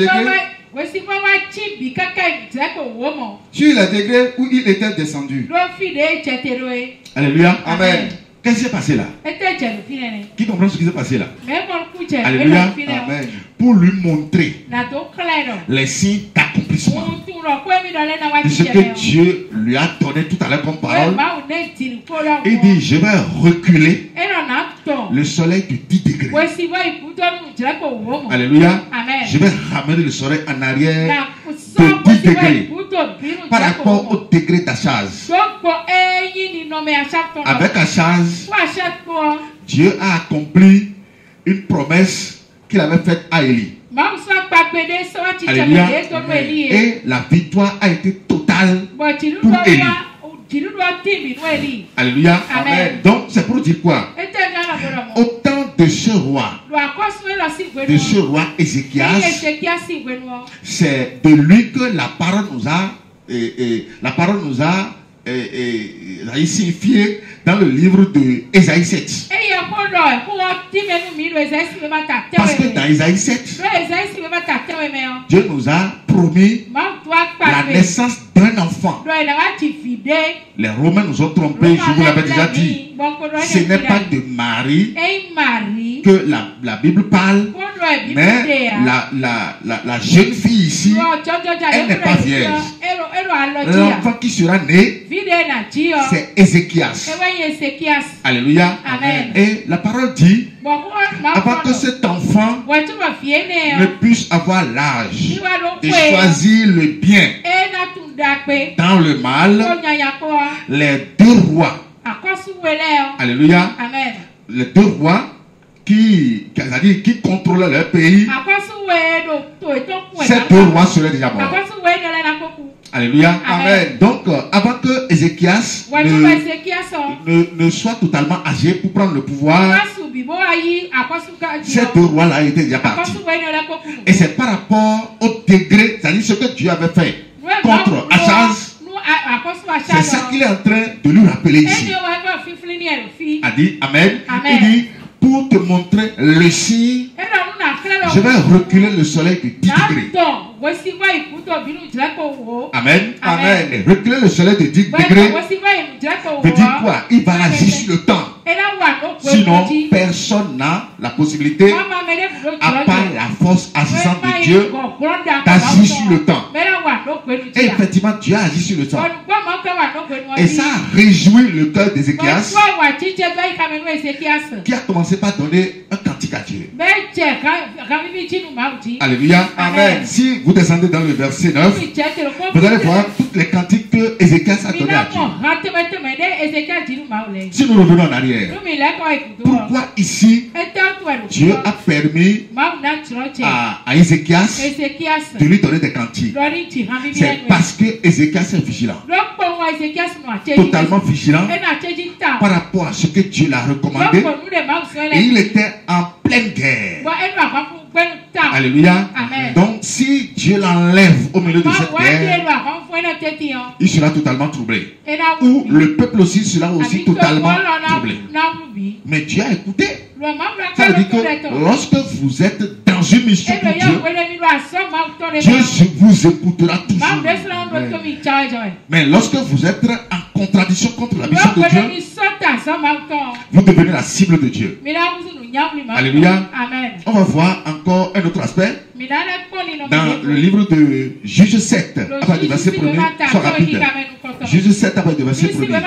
degrés où il était descendu. Alléluia. Amen. Qu'est-ce qui s'est passé là? Qui comprend ce qui s'est passé là? Alléluia. Amen. Pour lui montrer les signes d'accomplissement de ce que Dieu lui a donné tout à l'heure comme parole. Il dit, je vais reculer le soleil de 10 degrés. Alléluia. Amen. Je vais ramener le soleil en arrière de 10 degrés par rapport au degré d'Achaz. Avec Achaz, Dieu a accompli une promesse qu'il avait faite à Élie. Alléluia. Et la victoire a été totale pour Élie. Alléluia. Amen. Donc c'est pour dire quoi? Autant de ce roi Ézéchias, c'est de lui que la parole nous a signifié dans le livre de Ésaïe 7. Parce que dans Ésaïe 7, Dieu nous a promis la naissance d'un enfant. Les Romains nous ont trompés, je vous l'avais déjà dit. Ce n'est pas de Marie que la Bible parle, mais la jeune fille ici, elle n'est pas vierge. L'enfant qui sera né, c'est Ézéchias. Alléluia. Amen. Et la parole dit, avant que cet enfant ne puisse avoir l'âge de choisir le bien dans le mal, les deux rois, alléluia, Amen. les deux rois qui contrôlaient leur pays, ces deux rois seraient déjà morts. Alléluia. Amen. Donc, avant que Ézéchias ne soit totalement âgé pour prendre le pouvoir, ces deux rois-là étaient déjà partis. Et c'est par rapport au degré, c'est-à-dire ce que Dieu avait fait contre Achaz, c'est ça qu'il est en train de lui rappeler ici. A dit Amen. Amen. Il dit, pour te montrer le signe, je vais reculer le soleil de 10 degrés. Amen. Amen. Et reculer le soleil de 10 degrés veut dire quoi? Il va agir sur le temps. Sinon, personne n'a la possibilité, à part la force agissante de Dieu, d'agir sur le temps. Et effectivement, Dieu a agi sur le temps. Et ça a réjoui le cœur d'Ézéchias, qui a commencé par donner un cantique à Dieu. Alléluia. Amen. Si vous descendez dans le verset 9, vous allez voir toutes les cantiques que Ézéchias a donné à Dieu. Si nous revenons en arrière, pourquoi ici Dieu a permis à Ézéchias de lui donner des cantiques? C'est parce que Ézéchias est vigilant, totalement vigilant par rapport à ce que Dieu l'a recommandé, et il était en pleine guerre. Alléluia. Amen. Donc si Dieu l'enlève au milieu de cette guerre, il sera totalement troublé. Ou le peuple aussi sera aussi totalement troublé. Mais Dieu a écouté. Ça veut dire que lorsque vous êtes dans une mission pour Dieu, Dieu vous écoutera toujours. Mais lorsque vous êtes en contradiction contre la mission de Dieu, vous devenez la cible de Dieu. Alléluia. Amen. On va voir encore un autre aspect dans le livre de Juge 7, à partir du verset 1er. Sois rapide. Juge 7, à partir du verset 1er.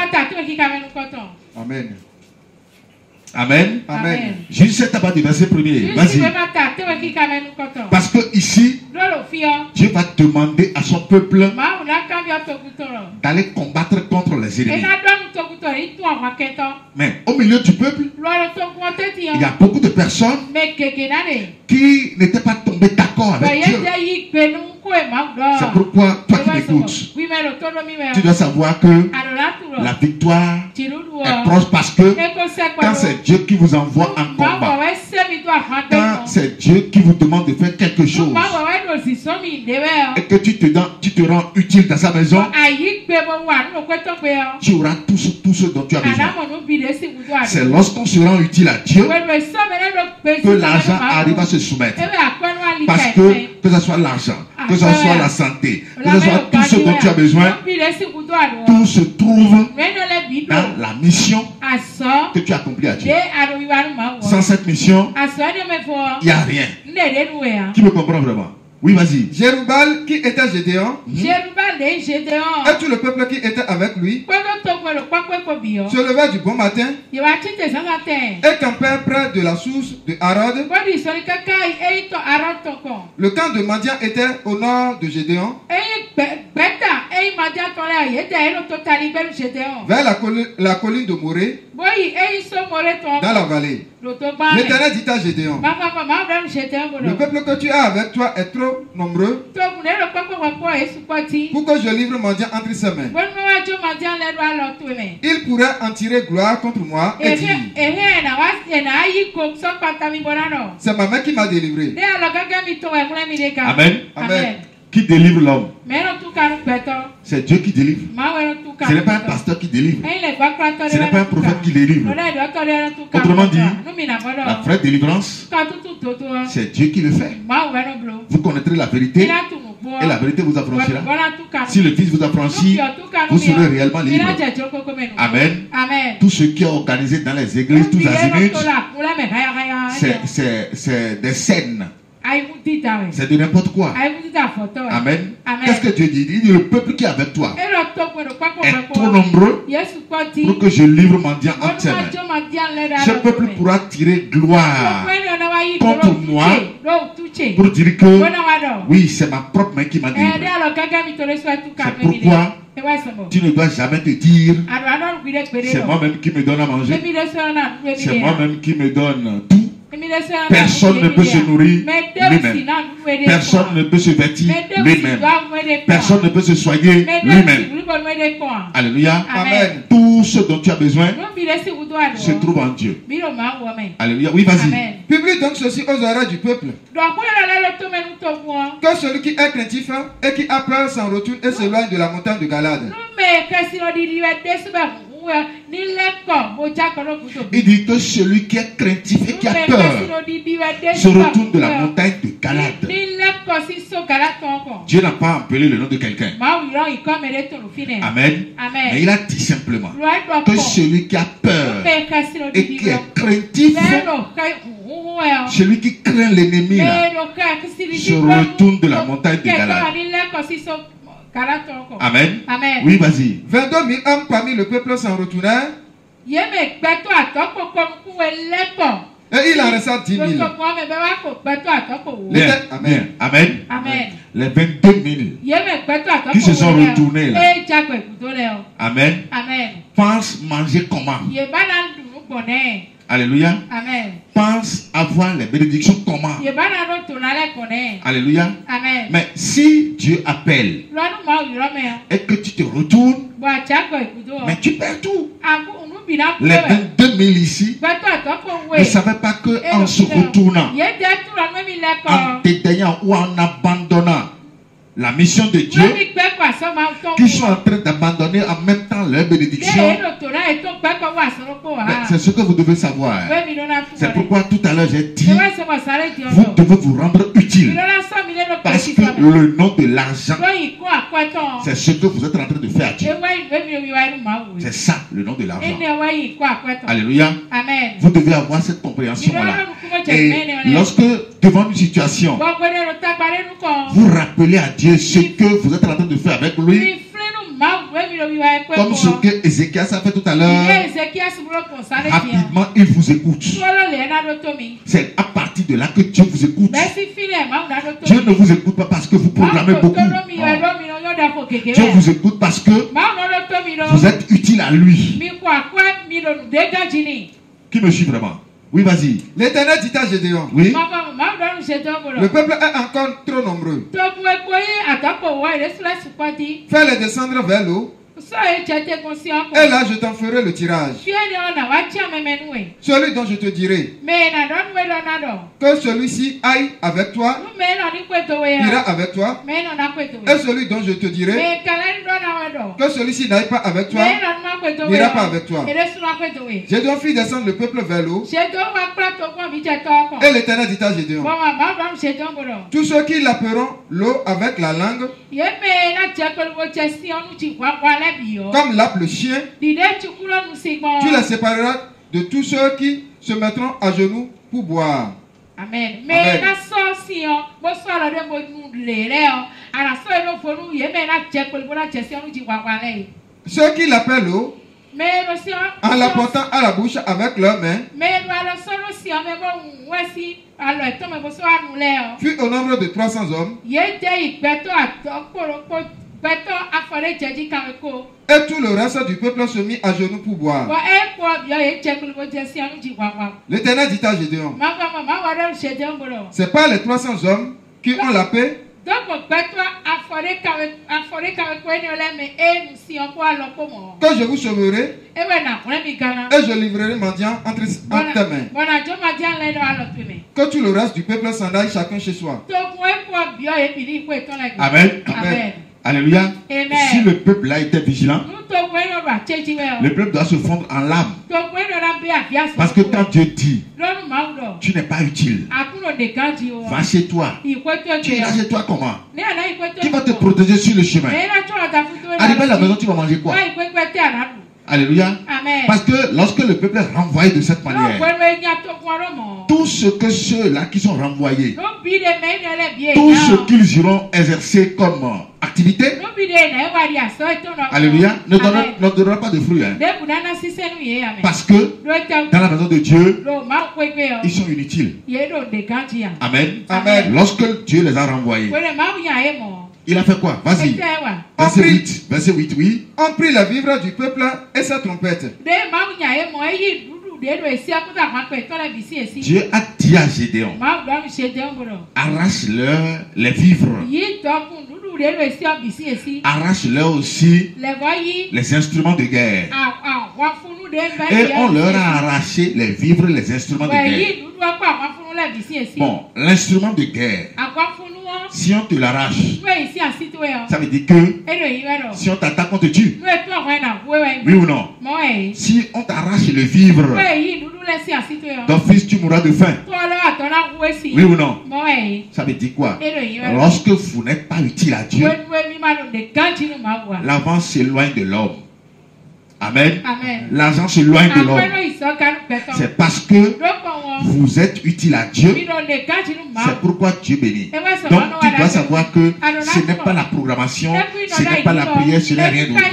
Amen. Amen. Amen. Juge 7, à partir du verset 1er. Vas-y. Parce que ici, Dieu va demander à son peuple d'aller combattre contre les ennemis. Mais au milieu du peuple, il y a beaucoup de personnes qui n'étaient pas tombées d'accord avec Dieu. C'est pourquoi, toi qui m'écoutes, tu dois savoir que la victoire est proche, parce que quand c'est Dieu qui vous envoie en combat, quand c'est Dieu qui vous demande de faire quelque chose, et que tu te rends utile dans sa maison, tu auras tout ce dont tu as besoin. C'est lorsqu'on se rend utile à Dieu que l'argent arrive à se soumettre. Parce que ce soit l'argent, que ce soit la santé, que ce soit tout ce dont tu as besoin, tout se trouve dans la mission que tu as accomplie à Dieu. Sans cette mission, il n'y a rien. Qui me comprend vraiment? Oui, vas-y. Jérubal qui était Gédéon. Et tout le peuple qui était avec lui se leva du bon matin et campèrent près de la source de Harod. Le camp de Madian était au nord de Gédéon, vers la colline de Morée, dans la vallée. L'Éternel dit à Gédéon, le peuple que tu as avec toi est trop nombreux pour que je livre Madian entre ses mains. Il pourrait en tirer gloire contre moi et dire, c'est ma main qui m'a délivré. Amen. Amen. Qui délivre l'homme? C'est Dieu qui délivre. Ce n'est pas un pasteur qui délivre. Ce n'est pas un prophète qui délivre. Autrement dit, la vraie délivrance, c'est Dieu qui le fait. Vous connaîtrez la vérité et la vérité vous affranchira. Si le Fils vous affranchit, vous serez réellement libre. Amen. Tout ce qui est organisé dans les églises, tous azimuts, c'est des scènes. C'est de n'importe quoi. Amen. Qu'est-ce que Dieu dit? Il dit, le peuple qui est avec toi est trop nombreux pour que je livre Madian entre tes mains. Ce peuple pourra tirer gloire contre moi pour dire que oui, c'est ma propre main qui m'a délivré. C'est pourquoi tu ne dois jamais te dire, c'est moi-même qui me donne à manger, c'est moi-même qui me donne tout. Personne ne peut se nourrir lui-même. Personne ne peut se vêtir lui-même. Personne ne peut se soigner lui-même. Alléluia. Amen. Tout ce dont tu as besoin se trouve en Dieu. Alléluia. Oui, vas-y. Publie donc ceci aux oreilles du peuple. Que celui qui est craintif et qui a peur s'en retourne et s'éloigne de la montagne de Galade. Il dit que celui qui est craintif et qui a peur se retourne de la montagne de Galade. Dieu n'a pas appelé le nom de quelqu'un. Amen. Mais il a dit simplement que celui qui a peur et qui est craintif, celui qui craint l'ennemi, se retourne de la montagne de Galade. Amen. Amen. Oui, vas-y. 22 000 hommes parmi le peuple s'en retournèrent. Et il en resta 10 000. Amen. Amen. Amen. Les 22 000 qui se sont retournés là. Amen. Amen. Pense manger comment? Alléluia. Amen. Pense avoir les bénédictions comment? Alléluia. Amen. Mais si Dieu appelle et que tu te retournes, mais tu perds tout. Les 22 000 ici ne savaient pas qu'en se retournant, en dédaignant ou en abandonnant la mission de Dieu, qui sont en train d'abandonner en même temps leur bénédiction, c'est ce que vous devez savoir. C'est pourquoi tout à l'heure j'ai dit, vous devez vous rendre utile. Parce que le nom de l'argent, c'est ce que vous êtes en train de faire à Dieu. C'est ça le nom de l'argent. Alléluia. Vous devez avoir cette compréhension-là. Et lorsque devant une situation, vous rappelez à Dieu ce que vous êtes en train de faire avec lui, comme ce que Ézéchias a fait tout à l'heure. Rapidement, il vous écoute. C'est à partir de là que Dieu vous écoute. Dieu ne vous écoute pas parce que vous proclamez beaucoup. Non. Dieu vous écoute parce que vous êtes utile à lui. Qui me suit vraiment? Oui, vas-y. L'Éternel dit à Gédéon, oui. Le peuple est encore trop nombreux. Fais-les descendre vers l'eau. Et là, je t'en ferai le tirage. Celui dont je te dirai que celui-ci aille avec toi, ira avec toi. Et celui dont je te dirai que celui-ci n'aille pas avec toi, n'ira pas avec toi. Gédéon fit descendre le peuple vers l'eau. Et l'Éternel dit à Gédéon, tous ceux qui lapperont l'eau avec la langue, comme lappe le chien, tu les sépareras de tous ceux qui se mettront à genoux pour boire. Amen. Mais la sorcière, bon soir la de mon l'air, à la soirée nous faut nous y mettre la check pour la gestion du wawalet. Ceux qui l'appellent en la portant à la bouche avec leurs mains, fut au nombre de 300 hommes. Et tout le reste du peuple se mit à genoux pour boire. L'Éternel dit à Gédéon, c'est pas les 300 hommes qui ont la paix. Que je vous sauverai et je livrerai mendiant entre tes mains. Que tout le reste du peuple s'en aille chacun chez soi. Amen. Amen. Alléluia. Si le peuple a été vigilant, le peuple doit se fondre en larmes. Parce que quand Dieu dit, tu n'es pas utile, va chez toi. Tu iras chez toi comment? Qui va te protéger sur le chemin? Arrivé à la maison, tu vas manger quoi? Alléluia. Amen. Parce que lorsque le peuple est renvoyé de cette manière, tout ce que ceux-là qui sont renvoyés, tout ce qu'ils iront exercer comme activité, alléluia, ne donnera pas de fruits. Hein. Parce que dans la maison de Dieu, ils sont inutiles. Amen. Amen. Lorsque Dieu les a renvoyés, il a fait quoi? Vas-y. Verset 8, oui. On prit la vivre du peuple et sa trompette. Dieu a dit à Gédéon, arrache-leur les vivres. Arrache-leur aussi les instruments de guerre. Et on leur a arraché les vivres, les instruments de guerre. Bon, l'instrument de guerre, si on te l'arrache, ça veut dire que si on t'attaque, on te tue. Oui ou non? Si on t'arrache le vivre, d'office tu mourras de faim. Oui ou non? Ça veut dire quoi? Lorsque vous n'êtes pas utile à Dieu, l'avant s'éloigne de l'homme. Amen. L'argent s'éloigne de l'homme. C'est parce que vous êtes utile à Dieu. C'est pourquoi Dieu bénit. Donc tu dois savoir que ce n'est pas la programmation, ce n'est pas la prière, ce n'est rien d'autre.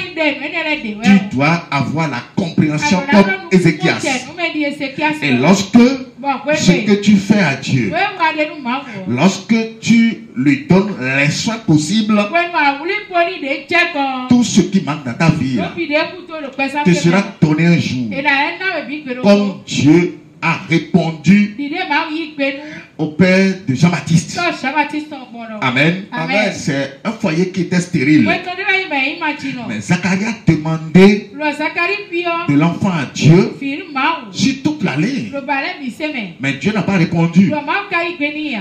Tu dois avoir la compréhension comme Ézéchias. Et lorsque ce que tu fais à Dieu, lorsque tu lui donnes les soins possibles, tout ce qui manque dans ta vie te sera donné un jour. Comme Dieu a répondu au père de Jean-Baptiste. Amen. Amen. C'est un foyer qui était stérile. Mais Zacharie a demandé de l'enfant à Dieu sur toute l'année. Mais Dieu n'a pas répondu.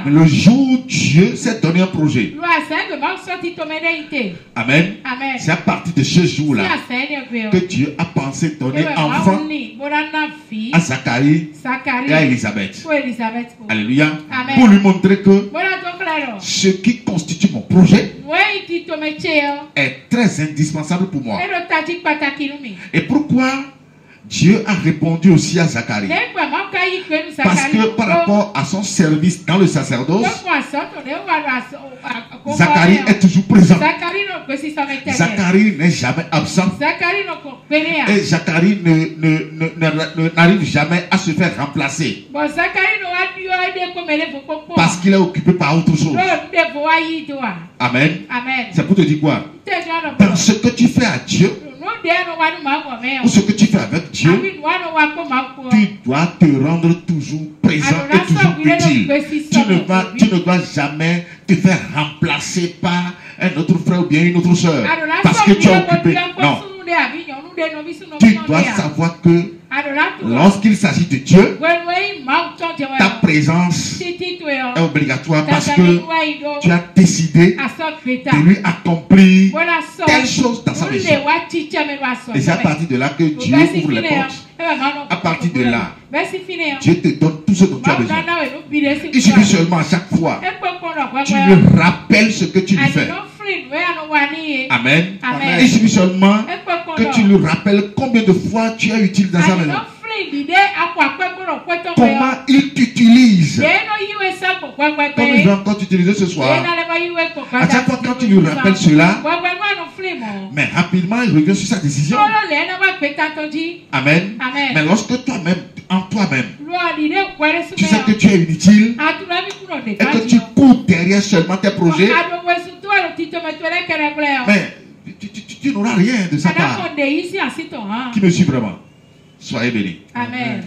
Mais le jour où Dieu s'est donné un projet. Amen. C'est à partir de ce jour-là que Dieu a pensé donner enfant à Zacharie et à Élisabeth. Alléluia. Amen. Pour lui montrer que ce qui constitue mon projet est très indispensable pour moi. Et pourquoi Dieu a répondu aussi à Zacharie? Parce que par rapport à son service dans le sacerdoce, Zacharie est toujours présent. Zacharie n'est jamais absent. Et Zacharie n'arrive jamais à se faire remplacer. Parce qu'il est occupé par autre chose. Amen. C'est pour te dire quoi? Dans ce que tu fais à Dieu, ou ce que tu fais avec Dieu, tu dois te rendre toujours présent et toujours utile. Tu ne dois jamais te faire remplacer par un autre frère ou bien une autre soeur parce que tu es occupé. Non. Tu dois savoir que lorsqu'il s'agit de Dieu, ta présence est obligatoire parce que tu as décidé de lui accomplir telle chose dans sa maison. Et c'est à partir de là que Dieu ouvre les portes. À partir de là, Dieu te donne tout ce dont tu as besoin. Il suffit seulement à chaque fois, tu lui rappelles ce que tu lui fais. Amen. Il suffit seulement que tu lui rappelles combien de fois tu es utile dans sa maison. Comment il t'utilise comme il va encore t'utiliser ce soir, à chaque fois quand tu lui rappelles cela, mais rapidement il revient sur sa décision. Amen. Mais lorsque toi-même, en toi-même, tu sais que tu es inutile et que tu cours derrière seulement tes projets, mais tu n'auras rien de sa part. Qui me suit vraiment? Soyez bénis. Amen.